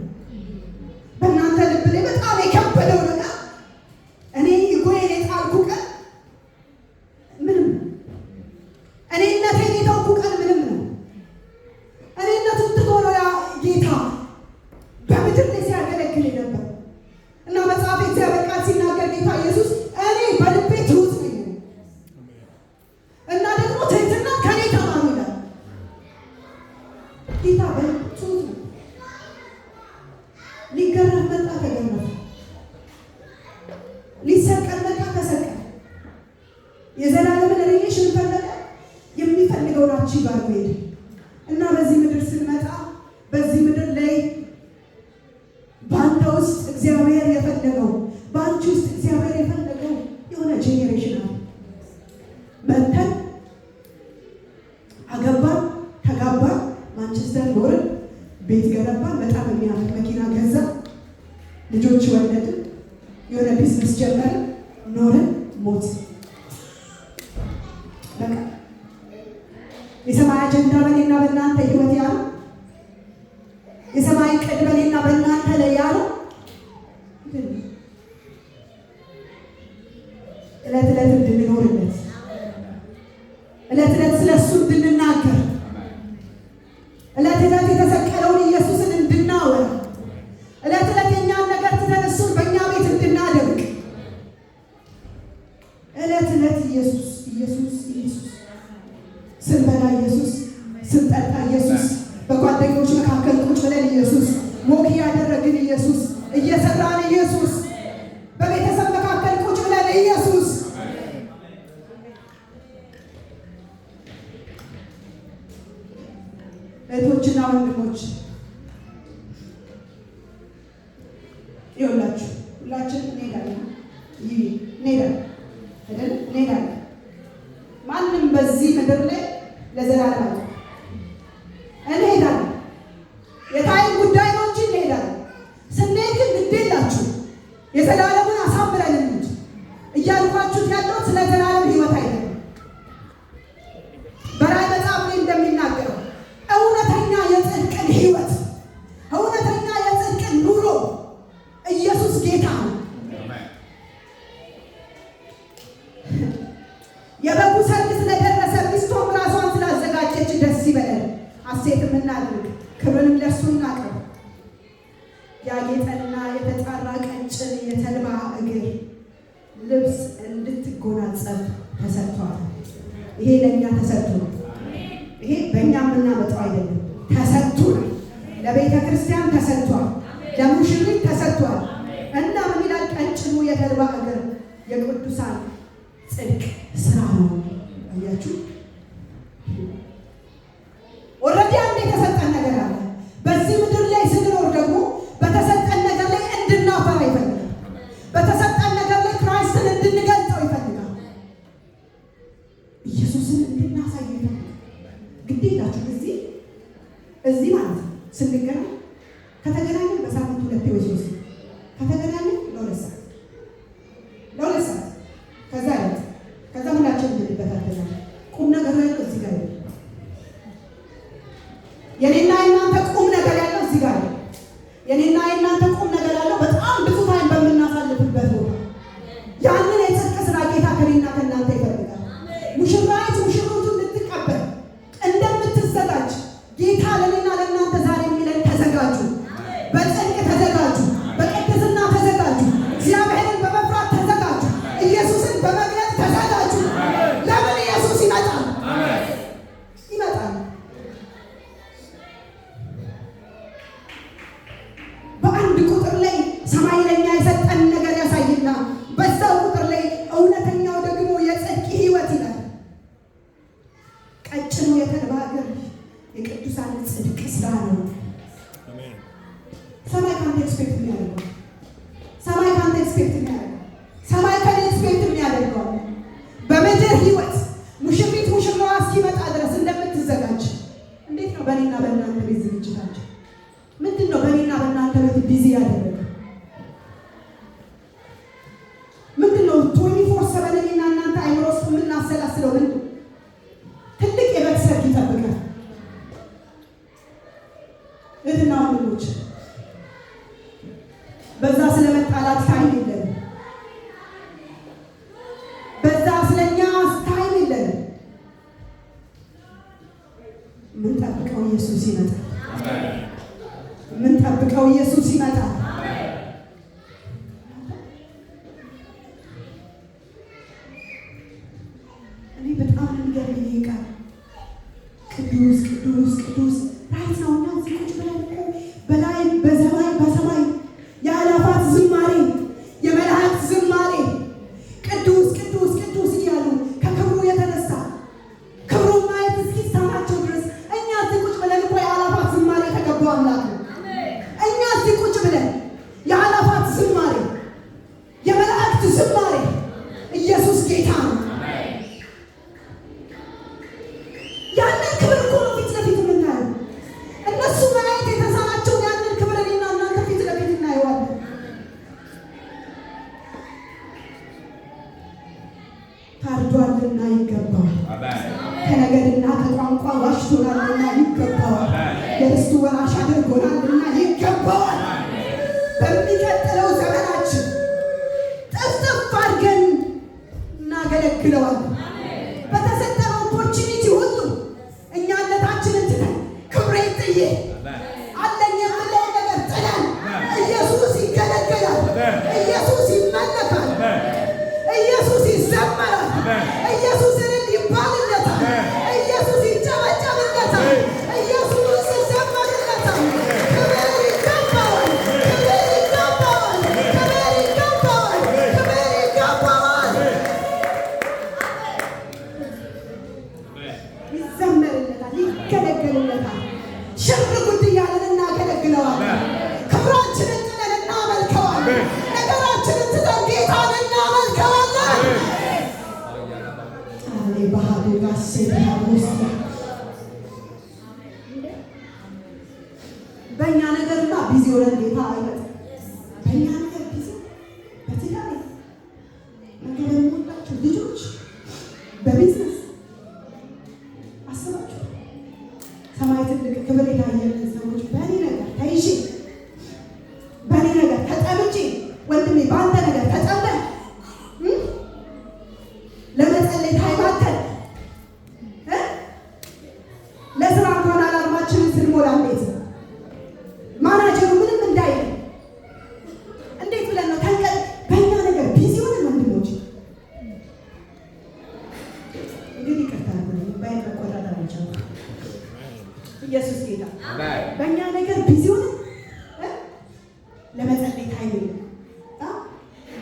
በእናንተ ልብ ላይ በጣም የከበደው ነገር ውስጥ እግዚአብሔር የፈለገው፣ በአንቺ ውስጥ እግዚአብሔር የፈለገው የሆነ ጄኔሬሽን አለ። መተን አገባን፣ ተጋባን፣ ማንቸስተር ኖርን፣ ቤት ገነባን፣ በጣም የሚያምር መኪና ገዛ፣ ልጆች ወለድን፣ የሆነ ቢዝነስ ጀመርን፣ ኖርን፣ ሞት። በቃ የሰማይ አጀንዳ በእኔና በእናንተ ህይወት ያለው፣ የሰማይ ዕቅድ በእኔና በእናንተ ላይ ያለው ዕለት ዕለት እንድንኖርለት፣ ዕለት ዕለት ስለ እሱ እንድንናገር፣ ዕለት ዕለት የተሰቀለውን ኢየሱስን እንድናወራ፣ ዕለት ዕለት የእኛን ነገር ትተን እሱን በእኛ ቤት እንድናደምቅ፣ ዕለት ዕለት ኢየሱስ ኢየሱስ ኢየሱስ፣ ስንበላ ኢየሱስ፣ ስንጠጣ ኢየሱስ፣ በጓደኞች መካከል ቁጭ ብለን ኢየሱስ፣ ወክ ያደረግን ኢየሱስ፣ እየሰራን ኢየሱስ፣ በቤተሰብ መካከል ቁጭ ብለን ኢየሱስ። እህቶችና ወንድሞች ይኸውላችሁ፣ ሁላችን እንሄዳለን እንሄዳለን። ማንም በዚህ ምድር ላይ ለዘላለም አለ። እንሄዳለን። የታይም ጉዳይ ነው እንጂ እንሄዳለን። ስንሄድ ግን ግዴላችሁ የዘላለሙን አሳምረን እንሂድ እያልኳችሁት ያለው ስለ ዘላለም ህይወት አይደለም። በራዕይ መጽሐፍ ላይ እንደሚናገረው እውነተኛ የጽድቅን ህይወት፣ እውነተኛ የጽድቅን ኑሮ ኢየሱስ ጌታ ነው። የበጉ ሰርግ ስለደረሰ ሚስቱም ራሷን ስላዘጋጀች ደስ ይበለን፣ ሐሴትም እናድርግ፣ ክብርንም ለእርሱ እናቅርብ። ያጌጠና የተጣራ ቀጭን የተልባ እግር ልብስ እንድትጎናጸፍ ተሰጥቷል። ይሄ ለእኛ ተሰጥቶ ነው። ይሄ በእኛ የምናመጣው አይደለም፣ ተሰጥቶ ነው። ለቤተ ክርስቲያን ተሰጥቷል፣ ለሙሽሪት ተሰጥቷል። እና ምን ይላል? ቀጭኑ የተልባ እግር የቅዱሳን ጽድቅ ስራ ነው። አያችሁ፣ ኦልሬዲ አንድ የተሰጠን ነገር አለ። በዚህ ምድር ላይ ስንኖር ደግሞ በተሰጠን ነገር ላይ እንድናፈራ ይፈልጋል። በተሰጠን ነገር ላይ ክራይስትን እንድንገልጠው ይፈልጋል። ኢየሱስን እንድናሳይ ይፈልጋል። ግዴላችሁ እዚህ ማለት ነው ስንገናኝ ከተገናኘን በሳምንት 2 ወይ 3 ከተገናኘን ለሁለት ሰዓት ከዛ ሁላችን እንበታተናል። ቁም ነገሩ ያለው እዚህ ጋር ነው። የኔና የእናንተ ቁም ነገር ያለው እዚህ ጋር ነው። የኔና የእናንተ ቁም ነገር ያለው በጣም ብዙ ታይም በምናሳልፍበት ቦታ ያንን የጽድቅ ስራ ጌታ ከኔና ከእናንተ ይፈልጋል። ሙሽራይት ሙሽሮቱን ልትቀበል እንደምትዘጋጅ ጌታ ለኔና ለእናንተ ዛሬ የሚለን ተዘጋጁ፣ በጽድቅ ተዘጋጁ፣ በቅድስና ተዘጋጁ፣ እግዚአብሔርን በመፍራት ተዘጋጁ፣ ኢየሱስን በመግለጥ ተዘጋጁ። ለምን? ኢየሱስ ይመጣል። በአንድ ቁጥር ላይ ሰማይ ለኛ የሰጠን ነገር ያሳይና በዛው ቁጥር ላይ እውነተኛው ደግሞ የጽድቅ ህይወት ይላል። ቀጭኑ የተልባ እግር የቅዱሳን ጽድቅ ስራ ነው። ሰማይ ካንተ ኤክስፔክት የሚያደርገው ሰማይ ከኔ ኤክስፔክት የሚያደርገው በምድር ህይወት ሙሽሪት ሙሽራዋ እስኪመጣ ድረስ እንደምትዘጋጅ እንዴት ነው? በእኔና በእናንተ ቤት ዝግጅታችን ምንድን ነው? በእኔና በእናንተ ቤት ቢዚ ያደረገ ምንድን ነው? 24/7 እኔና እናንተ አይምሮ ውስጥ የምናሰላስለው ምንድን ነው? ትልቅ የበግ ሰርግ ይጠብቃል። እህትና ወንድሞች በዛ ስለመጣላት ታይም የለንም። በዛ ስለኛ ታይም የለንም። የምንጠብቀው ኢየሱስ ይመጣል። የምንጠብቀው ኢየሱስ ይመጣል። እኔ በጣም የሚገርመኝ ይሄ ቃል ቅዱስ ቅዱስ ቅዱስ ራይት ነው። እኛ እዚህ ቁጭ ብለን በላይ በሰማይ የአእላፋት ዝማሬ በእኛ ነገርና ቢዚ ሆነን ጌታ አይመጣም። በእኛ ነገር ቢዚ በትዳር ነገር የምወዳቸው ልጆች በቢዝነስ አስባቸው ሰማይ ትልቅ ክብር የታየልን ሰዎች በእኔ ነገር ተይዤ በእኔ ነገር ተጠምቼ ወንድሜ በአንተ ነገር ተጠምደን ለመጸለይ ታይማተን ለስራ እንኳን አላርማችንን ስንሞላ እንዴት ማናጀሩ ምንም እንዳይል እንዴት ብለን ነው ተንቀል በእኛ ነገር ቢዚ ሆነን ወንድሞች እንግዲህ ይቅርታ ባይን መቆጣጠር አልቻልኩም። ኢየሱስ ጌታ በእኛ ነገር ቢዚ ሆነን ለመጸለይ ታይም የለም።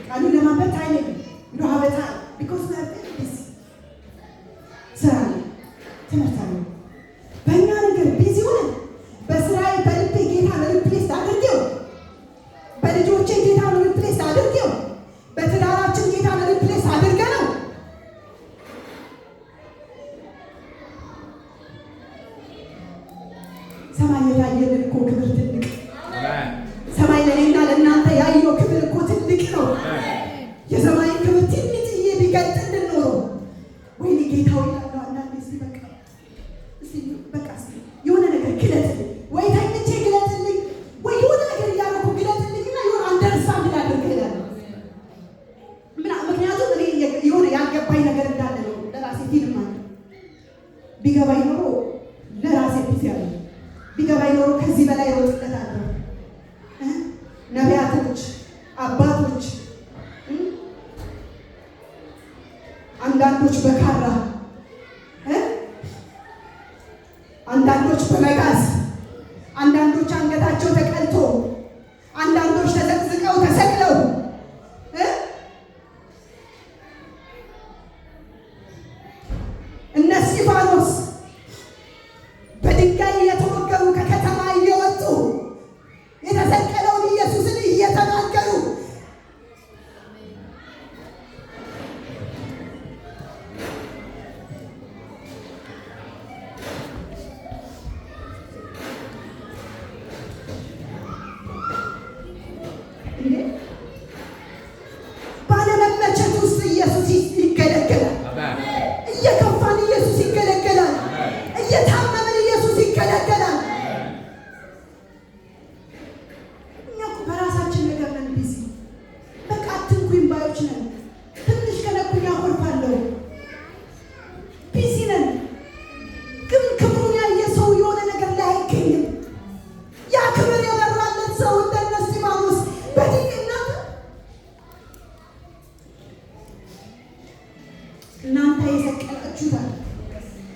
ቃሉን ለማንበብ ታይም የለም። ሀበታ ቢኮዝ ስራ ነው ትምህርት አለ። በእኛ ነገር ቢዚ ሆነን በስራዬ በልቤ ጌታን ሪፕሌስ አድርጌው በልጆቼ ጌታን ሪፕሌስ አድርጌው በትዳራችን ጌታን ሪፕሌስ አድርገነው ሰማይ የታየልን እኮ ክብር ትልቅ ሰማይ ለእኔና ለእናንተ ያየው ክብር እኮ ትልቅ ነው። የሰማይን ክብር ትንሽዬ ቢገልጥልን ኖሮ ወይኔ ጌታው ይላሉ አንዳንዴ በቃ የሆነ ነገር ግለጥልኝ ወይ ተኝቼ ግለጥልኝ ወይ የሆነ ነገር እያደረኩ ግለጥልኝና የሆነ አንደርስታንድ ላድርግ እላለሁ። ምክንያቱም እኔ የሆነ ያልገባኝ ነገር እንዳለ ነው ለራሴ ፊልም አለ። ቢገባኝ ኖሮ ለራሴ ፒስ ያለ ቢገባኝ ኖሮ ከዚህ በላይ ሮጥለታለሁ። ነቢያቶች፣ አባቶች አንዳንዶች በካራ አንዳንዶች በመጋዝ አንዳንዶች አንገታቸው ተቀልቶ አንዳንዶች ተዘቅዝቀው ተሰቅለው እነ እስጢፋኖስ በድንጋይ እየተወገሩ ከከተማ እየወጡ የተሰቀለውን ኢየሱስን እየተናገሩ ባለመመቸት ውስጥ ኢየሱስ ይገለገላል። እየከፋን ኢየሱስ ይገለገላል። እየታመምን ኢየሱስ ይገለገላል። እኛ እኮ በራሳችን ነገር ነን ቢዚ። በቃ አትንኩኝ ባዮች ነን። ትንሽ ከነኩኝ አኮርፋለሁ። ቢዚ ነን። ግን ክብሩን ያየ ሰው የሆነ ነገር ላይ አይገኝም። ያ ክብር የበራለት ሰው እንደነ እስጢፋኖስ በድንቅናት እናንተ የሰቀላችሁታል።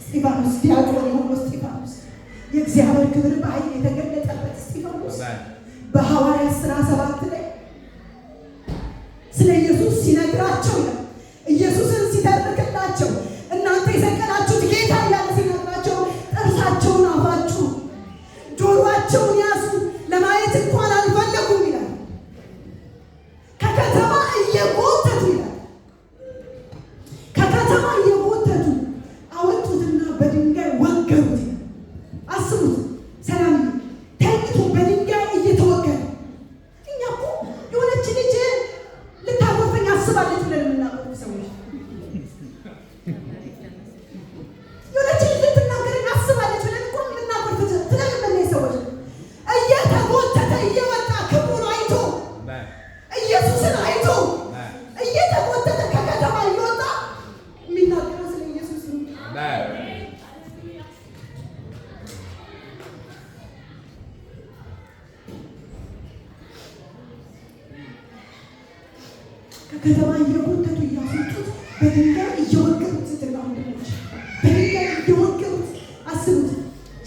እስጢፋኖስ ዲያቆን የሆነው እስጢፋኖስ የእግዚአብሔር ክብር በኃይል የተገለጠበት እስጢፋኖስ በሐዋርያት ሥራ 7 ላይ ስለ ኢየሱስ ሲነግራቸው ኢየሱስን ሲተርክላቸው እናንተ የሰቀላችሁት ጌታ እያለ ሲነግራቸው ጥርሳቸውን አፋጩ፣ ጆሮአቸውን ያዙ፣ ለማየት እንኳን አልፈለጉም ይላል። ከከተማ እየጎተቱ ይላል ከከተማ እየጎተቱ አወጡትና በድንጋይ ወገሩት። አስቡት ሰላም ተኝቶ በድንጋይ እየተወገረ። እኛ እኮ የሆነች ልጅ ልታጎርፈኝ አስባለች ብለን የምናቆርፍ ሰዎች የሆነች ልጅ ልትናገረኝ አስባለች ብለን እኮ የምናቆርፍ ትለን የምናይ ሰዎች እየተጎተተ እየወጣ ክብሩን አይቶ ኢየሱስን አይቶ እየተጎተተ ከከተማ እየወጣ የሚናገረው ስለ ኢየሱስ ነው። ከከተማ እየጎተቱ እያስወጡት በድንጋይ እየወገሩት ስትል ወንድሞች በድንጋይ እየወገሩት አስቡት።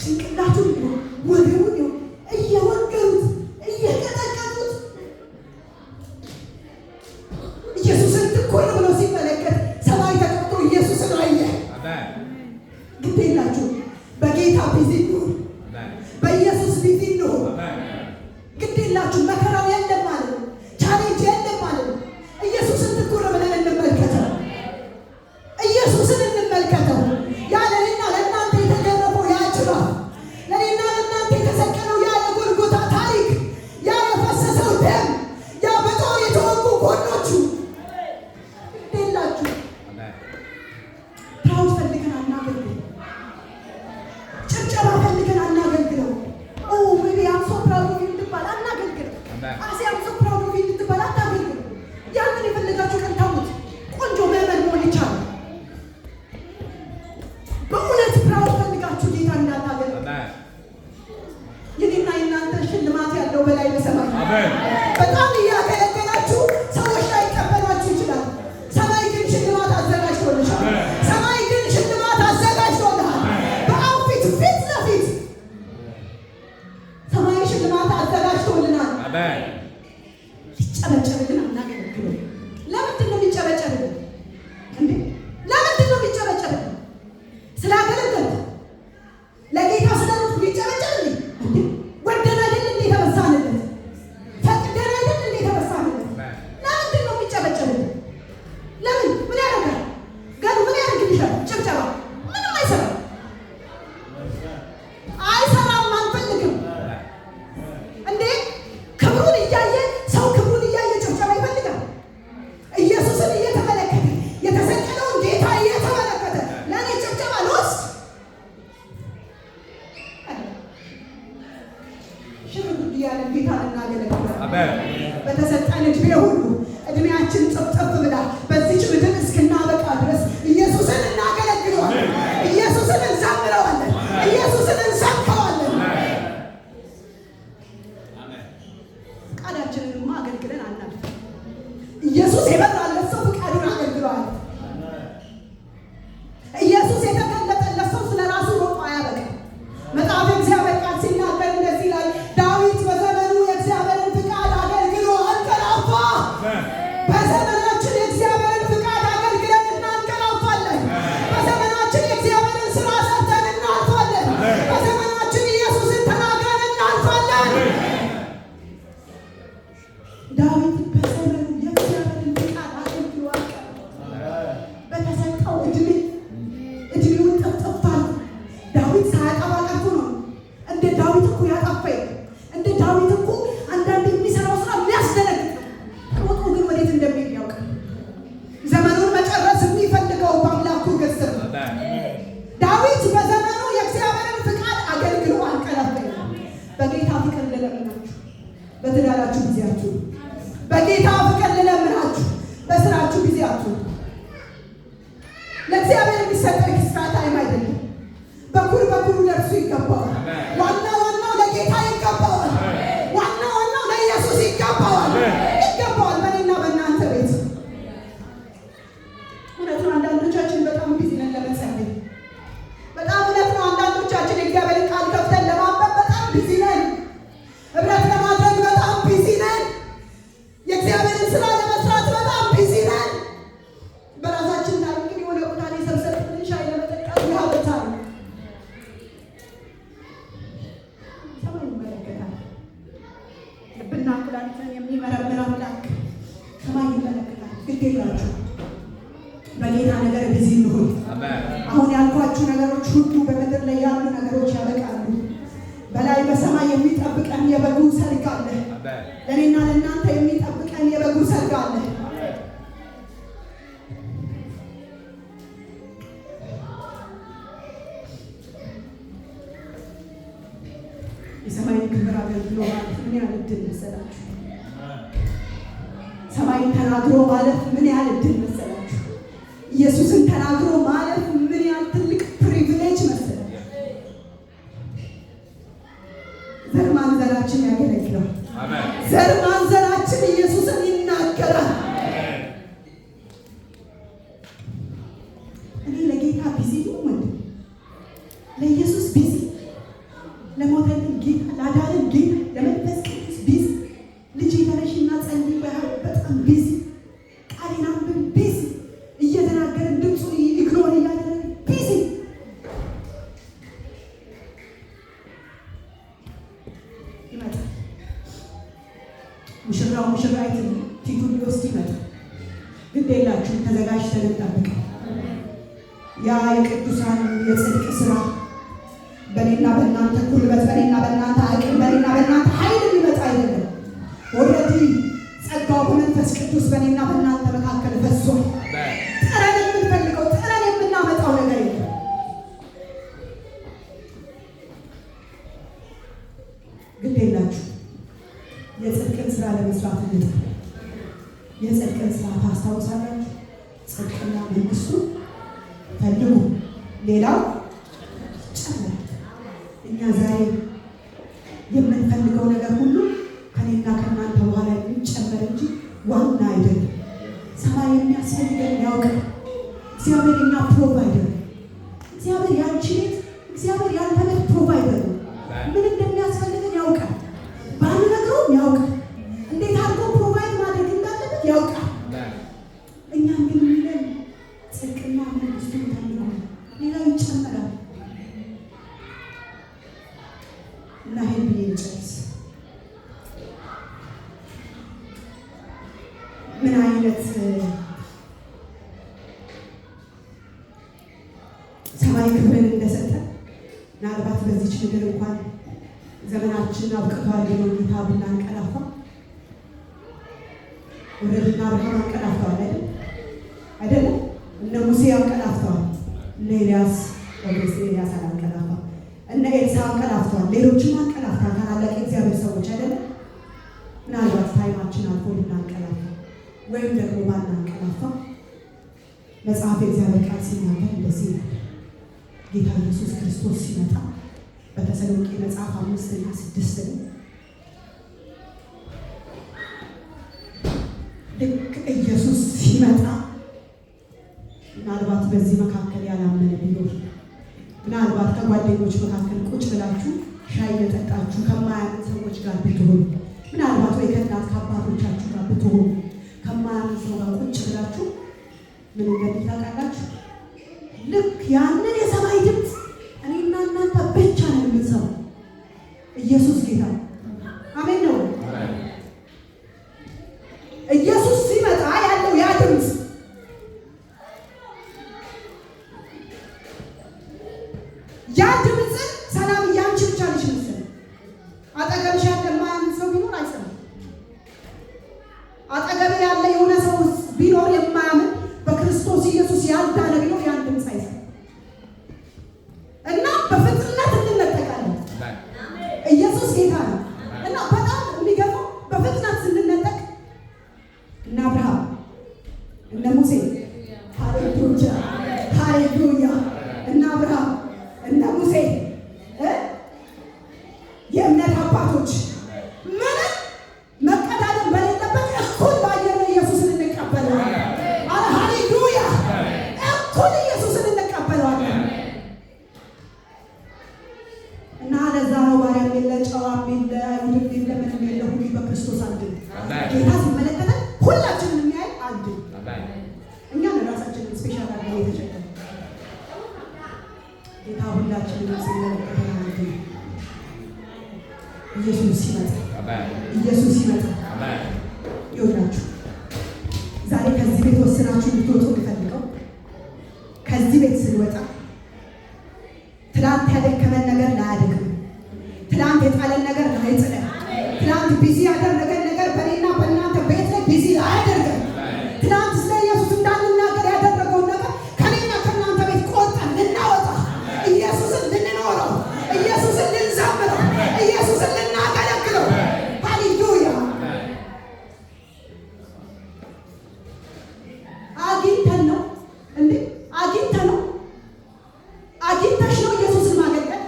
ጭንቅላቱን ይሆን ወገቡን ይሆን እየወገሩት እየቀጠቀጡት ኢየሱስን ትኮር ብሎ ሲመለከት ሰማይ ተከፍቶ ኢየሱስን አየ። ግድ የላችሁ በጌታ ቢዚ እንሁን፣ በኢየሱስ ቢዚ እንሁን። ግድ የላችሁ መከራው የለም ማለት ነው። ቻሌንጅ የለም ማለት ነው። ኢየሱስን ትኩር ብለን እንመልከተው። ኢየሱስን እንመልከተው። በጣም እያገለገላችሁ ሰዎች ላይ ይቀበሏችሁ ይችላል። ሰማይ ግን ሽልማት አዘጋጅቶልሻል። ሰማይ ግን ሽልማት አዘጋጅቶልሃል። በአብ ፊት ፊት ለፊት ሰማይ ሽልማት አዘጋጅቶልናል። ሊጨበጨብልን አናገለግለው። ለምንድን ነው የሚጨበጨብልን እንዴ? ለምንድን ነው የሚጨበጨብልን? ስላገለገል ለጌታ ስለሩት ሊጨበጨብልን እንዴ? ወደን አይደል እንዴ ተበሳንለት? ፈቅደን አይደል እንዴ ተበሳንለት? ለምንድን ነው የሚጨበጨብልን? ለምን? ምን ያደርጋል? ገዱ ምን ያደርግልሻል? ጭብጨባ ምንም አይሰራም። አይሰራም፣ አንፈልግም እንዴ? ክብሩን እያየ ሰው ክብሩን እያየ ጭብጨባ ይፈልጋል። ኢየሱስን እየተመለከተ የተሰቀለውን ጌታ እየተመለከተ ለእኔ ጭብጨባ ልወስድ ሽርጉድ እያለን ጌታ ልናገለግላለን። በተሰጠን ዕድሜ ሁሉ ዕድሜያችን ጥፍጥፍ ብላ በዚች ምድር እስክናበቃ ድረስ ኢየሱስን እናገለግለዋለን። ኢየሱስን እንዘምረዋለን። ኢየሱስን እንሰብከዋለን። ፈቃዳችንንማ አገልግለን አናልፍም። ኢየሱስ የበራለት ሰው ፈቃዱን አገልግለዋል። ኢየሱስ የተገለጠለት ሰው ስለ ራሱ ሮጦ አያበቅም። መጽሐፍ እግዚአብሔር ቃል ሲናገር እንደዚህ ላይ ዳዊት በዘመኑ የእግዚአብሔርን ፍቃድ አገልግሎ አንቀላፋ። በዘመናችን የእግዚአብሔርን ፍቃድ አገልግለን እናንቀላፋለን። በዘመናችን የእግዚአብሔርን ስራ ሰርተን እናልፋለን። በዘመናችን ኢየሱስን ተናግረን እናልፋለን። ዳዊት በዘመኑ የእግዚአብሔርን ፍቃድ አገልግሎ በተሰጠው እድሜውን ጠፍቷል። ዳዊት ሳያጠፋ ቀርቶ ነው። እንደ ዳዊት እኮ ያጠፋ እንደ ዳዊት እኮ አንዳንድ የሚሰራው ስራ የሚያስደነግጥ ነው። ሮጦ ግን ወዴት እንደሚሄድ ያውቅ። ዘመኑን መጨረስ የሚፈልገው በአምላኩ ገጽ ነው። ዳዊት በዘመኑ የእግዚአብሔርን ፍቃድ አገልግሎ አንቀላፋ። በጌታ ፍቅር ልለምናችሁ፣ በትዳራችሁ ጊዜያችሁ፣ በጌታ ፍቅር ልለምናችሁ፣ በስራችሁ ጊዜያችሁ ለእግዚአብሔር የሚሰጠው ኤክስትራ ታይም አይደለም። በኩር ለእርሱ ይገባዋል። ዋናው ለጌታ ይገባዋል። ዋናው ለኢየሱስ ይገባዋል። በእኔና በእናንተ ቤት እውነት ነው። አንዳንዶቻችን በጣም ቢዚ ነን ለመጸለይ። በጣም እውነት ነው። አንዳንዶቻችን የእግዚአብሔርን ቃል ከፍተን ለማንበብ በጣም ቢዚ ነን። ህብረት ለማድረግ በጣም ቢዚ ነን። የእግዚአብሔርን ስራ ለመስራት በጣም ቢዚ ነን። በራሳችን ላይ ግን የሆነ ቦታ ላይ ሰብሰብ ብለን ሻይ ለመጠጣት ያበታል። ሰማይ ይመለከታል። ልብና ኩላሊትን የሚመረምር አምላክ ሰማይ ይመለከታል። ግድ የላችሁ በጌታ ነገር ቢዚ እንሁን። አሁን ያልኳችሁ ነገሮች ሁሉ በምድር ላይ ያሉ ነገሮች ያበቃሉ። በላይ በሰማይ የሚጠብቀን የበጉ ሰርግ አለ። ለእኔና ለእናንተ የሚጠብቀን የበጉ ሰርግ አለ። የሰማይን ክብር አገልግሎ ማለት ምን ያህል እድል መሰላችሁ? ሰማይን ተናግሮ ማለት ምን ያህል እድል መሰላችሁ? ኢየሱስን ተናግሮ ማለት ምን ያህል ትልቅ ፕሪቪሌጅ መሰላችሁ? ዘር ማንዘራችን ያገለግላል። ዘር ማንዘራችን ኢየሱስን ይናገራል። እኔ ለጌታ ቢዚ ነው፣ ለኢየሱስ ቢዚ፣ ለሞተልን ጌታ፣ ላዳንን ጌታ፣ ለመንፈስ ቅዱስ ቢዚ፣ ልጅ ተነሽና ጸልይ በጣም ቢዚ፣ ቃሌን አንብብ ቢዚ፣ እየተናገርን ድምፁን ኢግኖር እያደረግን ቢዚ። ይመጣል ሙሽራው ሙሽራይትን ፊቱን ሊወስድ ይመጣል። ግድ የላችሁም፣ ተዘጋጅተን እንጠብቅ። ያ የቅዱሳን የጽድቅ ስራ በእኔና በእናንተ ጉልበት፣ በእኔና በእናንተ አቅም፣ በእኔና በእናንተ ኃይል የሚመጣ አይደለም። ኦልሬዲ ጸጋው በመንፈስ ቅዱስ በእኔና በእናንተ መካከል ፈሷል። ጥረን የምንፈልገው ጥረን የምናመጣው ነገር የለም። ግድ የላችሁ የጽድቅን ስራ ለመስራት እንጣ። የጽድቅን ስራ ታስታውሳላችሁ። ጽድቅና መንግስቱ ፈልጉ፣ ሌላው ጨምራል። እኛ ዛሬ የምንፈልገው ነገር ሁሉ ከኔና ከእናንተ በኋላ ዋና አይደለም። ሰማይ የሚያስፈልገን ያውቃል። እግዚአብሔር እኛ ፕሮቫይደር፣ እግዚአብሔር ያንቺ ቤት፣ እግዚአብሔር ያንተ ቤት ፕሮቫይደር ነው። ምን እንደሚያስፈልገን ያውቃል። ባንነግረውም ያውቃል። እንዴት አድርጎ ፕሮቫይድ ማድረግ እንዳለበት ያውቃል። እኛም ግን የሚለን ጽድቅና መንግስቱን ፈልገው ሌላው ይጨመራል። እና ይሄን ብዬ ልጨርስ። ምን አይነት ሰማይ ክብርን እንደሰጠ ምናልባት በዚች ምድር እንኳን ዘመናችን አብቅቷል ብሎ ጌታ ብናንቀላፋ ወረድና አብርሃም አንቀላፍተዋል አይደለም? እነ ሙሴ አንቀላፍተዋል። እነ ኤልያስ ኤልያስ አላንቀላፋ፣ እነ ኤልሳ አንቀላፍተዋል። ሌሎችም አንቀላፍተዋል። ታላላቅ እግዚአብሔር ሰዎች አይደለም? ምናልባት ታይማችን አልፎ ልናንቀላፋ ወይም ደግሞ ባናንቀላፋ መጽሐፍ የእግዚአብሔር ቃል ሲናገር እንደዚህ ነው። ጌታ ኢየሱስ ክርስቶስ ሲመጣ በተሰሎንቄ መጽሐፍ 5:6 ነው። ልክ ኢየሱስ ሲመጣ ምናልባት በዚህ መካከል ያላመነ ቢኖር፣ ምናልባት ከጓደኞች መካከል ቁጭ ብላችሁ ሻይ እየጠጣችሁ ከማያምን ሰዎች ጋር ብትሆኑ፣ ምናልባት ወይ ከእናት ከአባቶቻችሁ ጋር ብትሆኑ ከማያምን ሰው ጋር ቁጭ ብላችሁ ምን እንደሚል ታውቃላችሁ? ልክ ያንን የሰማይ ድምፅ እኔና እናንተ ብቻ ነው የምንሰማው። ኢየሱስ ጌታ አሜን ነው። ኢየሱስ ሲመጣ ያለው ያ ድምፅ ሰላም ያንቺ ብቻ ነሽ መሰለኝ። አጠገብሽ ያለ የማያምን ሰው ቢኖር አይሰማም። አጠገብ ያለ የሆነ ሰው ቢኖር የማያምን በክርስቶስ ኢየሱስ ያልዳነ ቢኖር ያን ድምፅ አይሰማም እና በፍጥነት እንነጠቃለን። ኢየሱስ ጌታ ነው እና በጣም የሚገርመው በፍጥነት ስንነጠቅ እነ አብርሃም እነ ሙሴ ሃሌሉያ ሃሌሉያ እነ አብርሃም እነ ሙሴ የእምነት አባቶች ምንም መቀዳደም በሌለበት እኩል በአየር ላይ ኢየሱስን እንቀበለዋለን። አረ ሃሌሉያ! እኩል ኢየሱስን እንቀበለዋለን እና ለዛ ነው ባሪያም የለ ጨዋም የለ አይሁድም የለ ምንም የለ ሁሉ በክርስቶስ አንድ ነው። ጌታ ሲመለከተን ሁላችንን የሚያይ አንድ ነው። እኛ ለራሳችን ስፔሻል አድርገን የተቸገረን ጌታ ሁላችንን ሲመለከተን አንድ ነው። ኢየሱስ ሲመጣ ኢየሱስ ሲመጣ ይወዳችሁ። ዛሬ ከዚህ ቤት ወስናችሁ እንድትወጡ እንፈልገው። ከዚህ ቤት ስንወጣ ትላንት ያደከመን ነገር ላያደክም፣ ትላንት የጣለን ነገር ላይጥለን፣ ትላንት ቢዚ ያደረገን ነገር በእኔና በእናንተ ቤት ላይ ቢዚ ላያደርገን፣ ትላንት ስለ ኢየሱስ እንዳንናገር ያደረገውን ነገር ከእኔና ከእናንተ ቤት ቆርጠን ልናወጣ፣ ኢየሱስን ልንኖረው፣ ኢየሱስን ልንዘምረው፣ ኢየሱስን ልናገለግለው። ሃሌሉያ! አግኝተን ነው እንዴ? አግኝተን ነው? አግኝተሽ ነው ኢየሱስን ማገልገል?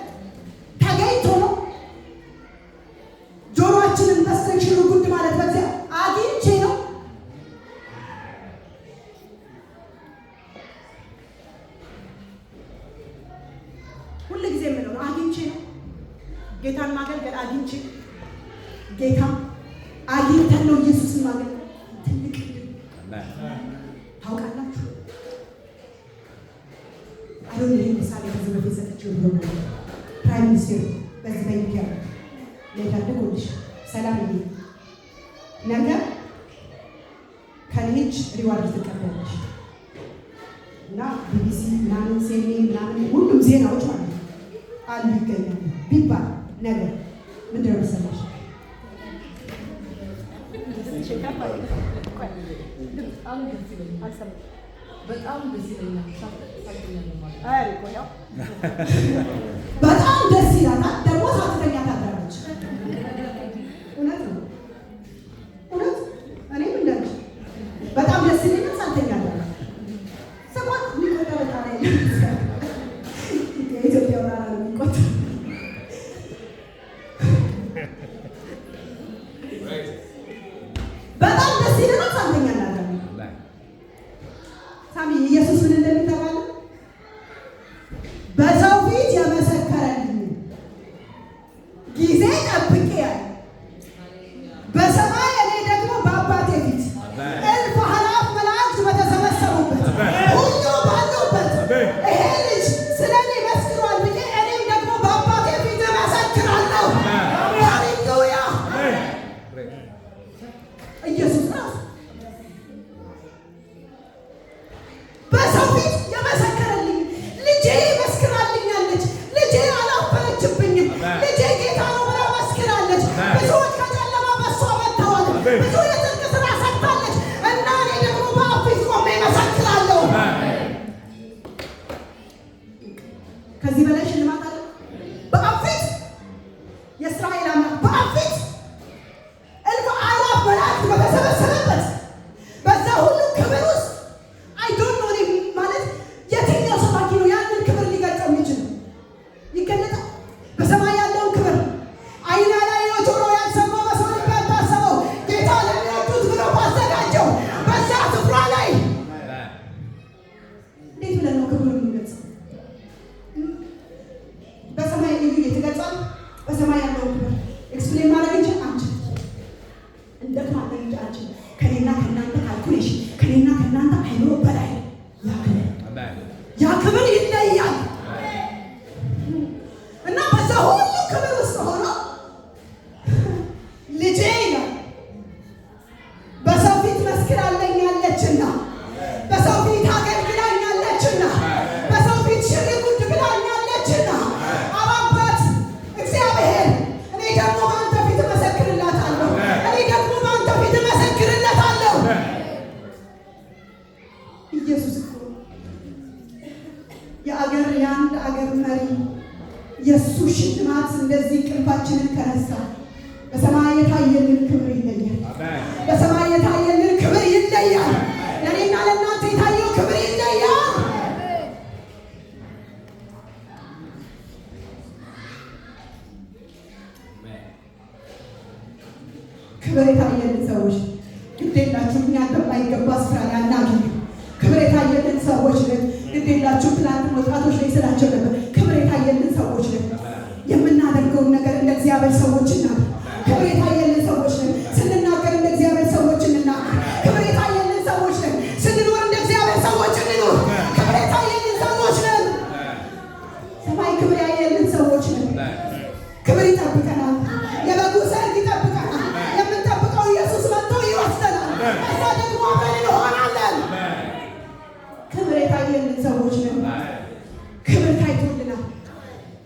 ተገኝቶ ነው? ጆሮአችንን በስተን ሽሩ ጉድ ማለት በዚያ አግኝቼ ነው? ሁሉ ጊዜ የምለው አግኝቼ ነው ጌታን ማገልገል። አግኝቼ ጌታ አግኝተን ነው ኢየሱስን ማገልገል። ትልቅ ታውቃላችሁ። አሁን ይሄ ምሳሌ ከዚህ በፊት ሰጥቼው ነው ፕራይም ሚኒስትር በዚህ በኢትዮጵያ ለታደጎልሽ ሰላም ይሄ ነገር ከልጅ ሪዋርድ ትቀበላለሽ እና ቢቢሲ ምናምን ሴኔ ምናምን ሁሉም ዜናዎች ማለት ነው አሉ ይገኛሉ ቢባል ነገር ምንድን ነው መሰለሽ? በጣም ደስ ይለኛል። በጣም ደስ ይላታል። ደግሞ ሳትተኛ ታድራለች። እውነት ነው፣ እውነት እኔም እንደዚህ በጣም ደስ ይለኛል። ሳትተኛ ታድራለች። ሰባት የሚቆጠር ታ የኢትዮጵያ ወራራ ነው የሚቆጠር። በጣም ደስ ይለናል። ኢየሱስ ምን እንደሚተባለ በሰው ፊት የመሰከረልኝ ጊዜ ጠብቄ ያለ በሰማይ እኔ ደግሞ በአባቴ ፊት እልፍ አእላፍ መላእክት በተሰበሰቡበት ሁሉ ባሉበት ይሄ ልጅ ስለ እኔ መስክሯል ብዬ እኔም ደግሞ በአባቴ ፊት እመሰክራለሁ። ሃሌሉያ! ኢየሱስ ራሱ በሰው ፊት የመሰከረልኝ ልጄ መስክራልኛለች። ልጄ አላፈረችብኝም። ልጄ ጌታ ነው ብላ መስክራለች። ብዙዎች ከጨለማ በሷ መጥተዋል። ብዙ የጽድቅ ስራ ሰርታለች እና እኔ ደግሞ በአብ ፊት ቆሜ እመሰክራለሁ። ከዚህ በላይ ሽልማት አለ? በአብ ፊት የእስራኤል አምላክ በአብ ፊት እልፍ አእላፍ መላእክት በተሰበሰበበት በዛ ሁሉ ክብር ውስጥ አይዶንት ኖ ማለት የትኛው ሰባኪ ነው ያንን ክብር ሊገልጸው የሚችል? ይገለጣል። በሰማይ ያለውን ክብር አይን ያላየው ጆሮ ያልሰማው በሰው ልብ ያልታሰበው ጌታ ለሚወዱት ብሎ ባዘጋጀው በዛ ስፍራ ላይ እንዴት ብለን ነው ክብሩን የምንገልጸው? በሰማይ ልዩ የተገልጿል። በሰማይ ያለውን ክብር ኤክስፕሌን ማድረግ እንጂ አንችል እንደማለት እንጂ አንችል። ከኔና ከእናንተ ካልኩሌሽን ከኔና ከእናንተ አይምሮ በላይ ያ ክብር ይለያል እና በዛ ሁሉ ክብር ውስጥ ሆኖ ልጄ ይላል በሰው ፊት መስክራለኛለችና በሰው ፊት አገልግላኛለችና በሰው ፊት ሽር ጉድ ብላኛለችና አባባት እግዚአብሔር እኔ ደግሞ በአንተ ፊት እመሰክርላታለሁ። እኔ ደግሞ በአንተ ፊት እመሰክርለታለሁ። ኢየሱስ እኮ የአንድ አገር መሪ የእሱ ሽልማት እንደዚህ ቅልባችንን ከነሳ በሰማይ የታየልን ክብር ይለያል። በሰማይ የታየልን ክብር ይለያል። ለእኔና ለእናንተ የታየው ክብር ይለያል። ክብር የታየልን ሰዎች ግዴላችሁ እኛ በማይገባ ስፍራ ላይ አናግኝ። ክብር የታየልን ሰዎች ነን። ግዴላችሁ ትላንት ወጣቶች ላይ ስላቸው ነበር። ክብር የታየልን ሰዎች ነን። የምናደርገውን ነገር እንደ እግዚአብሔር ሰዎች እናድርግ። ክብር የታየልን ሰዎች ነን። ስንናገር እንደ እግዚአብሔር ሰዎች እንናገር። ክብር የታየልን ሰዎች ነን። ስንኖር እንደ እግዚአብሔር ሰዎች እንኖር። ክብር የታየልን ሰዎች ነን። ሰማይ ክብር ያየልን ሰዎች ነን። ክብር ይጠብቀናል። የበጉ ሰርግ ይጠብቀናል። የምንጠብቀው ኢየሱስ መጥቶ ይወስደናል። እዛ ደግሞ አብረን እንሆናለን። ክብር የታየልን ሰዎች ነን። ክብር ታይቶልናል።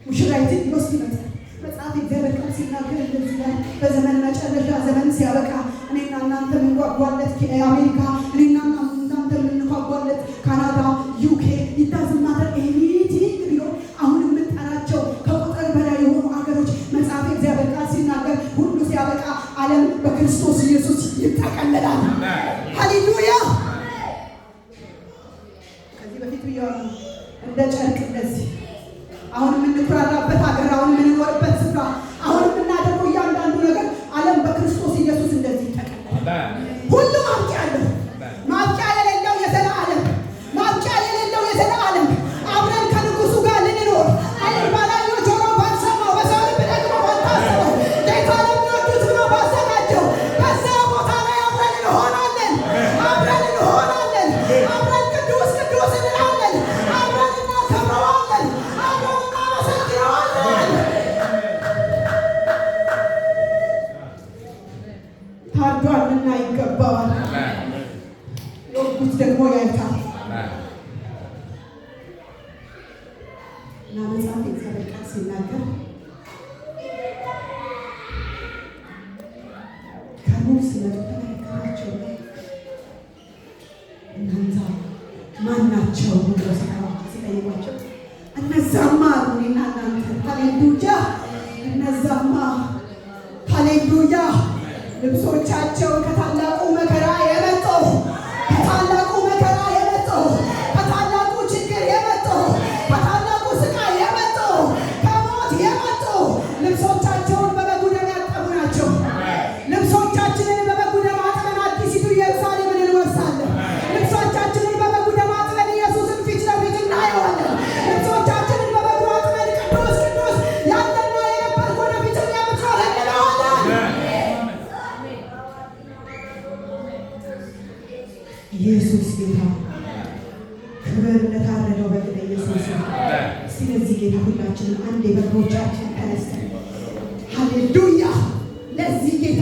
ሙሽራይትን ሊወስድ ይመጣል። መጽሐፍ እግዚአብሔር ቃል ሲናገር እንደዚህ ይላል። በዘመን መጨረሻ ዘመን ሲያበቃ እኔና እናንተ የምንጓጓለት አሜሪካ፣ እኔና እናንተ የምንጓጓለት ካናዳ፣ ዩኬ ይታዝማተር ኤኒቲንግ ቢሆን አሁን የምንጠራቸው ከቁጥር በላይ የሆኑ ሀገሮች መጽሐፍ እግዚአብሔር ቃል ሲናገር ሁሉ ሲያበቃ ዓለም በክርስቶስ ኢየሱስ ይጠቀለላል። ሃሌሉያ! ከዚህ በፊት ብያለሁ እንደ ጨርቅ እንደዚህ አሁን የምንኩራራበት ሀገር፣ አሁን የምንኖርበት ስፍራ፣ አሁን የምናደርገው እያንዳንዱ ነገር ዓለም በክርስቶስ ኢየሱስ እንደዚህ ይጠቀለላል። ሁሉ ማብቂያ አለው። ማብቂያ የሌለው የዘላለም ማብቂያ የሌለው የዘላለም አብረን ከንጉሱ ጋር ልንኖር አይን ባላየው ጆሮ ባልሰማው በሰው ልብ ደግሞ ባልታሰበው ጌታ ለሚወዱት ብሎ ባዘጋጀው በዛ ቦታ ላይ አብረን እንሆናለን። አብረን እንሆናለን። አብረን ቅዱስ ቅዱስ እንላለን። አብረን እናከብረዋለን። አብረን እናመሰግነዋለን። ታርዷልና ይገባዋል። የወጉት ደግሞ ያይታል እና መጽሐፍ እግዚአብሔር ቃል ሲናገር ከሩቅ ሲመጡ ተመለከታቸው። እናንተ ማን ናቸው ብሎ ሲጠይቋቸው እነዛማ እኔና እናንተ ሃሌሉያ፣ እነዛማ ሃሌሉያ ልብሶቻቸው ከታላቁ መከራ የመጡ ከታላቁ መከራ የመጡ ከታላቁ ችግር የመጡ ከታላቁ ስቃይ የመጡ ከሞት የመጡ ልብሶቻቸውን በበጉ ደም ያጠቡ ናቸው። ልብሶቻችንን በበጉ ደም አጥበን አዲሲቱ ኢየሩሳሌምን እንወርሳለን። ልብሶቻችንን በበጉ ደም አጥበን ኢየሱስ ጌታ ክብር ለታረደው በግ ለኢየሱስ። ስለዚህ ጌታ ሁላችንም አንድ በእግሮቻችን ተነስተን ሃሌሉያ ለዚህ ጌታ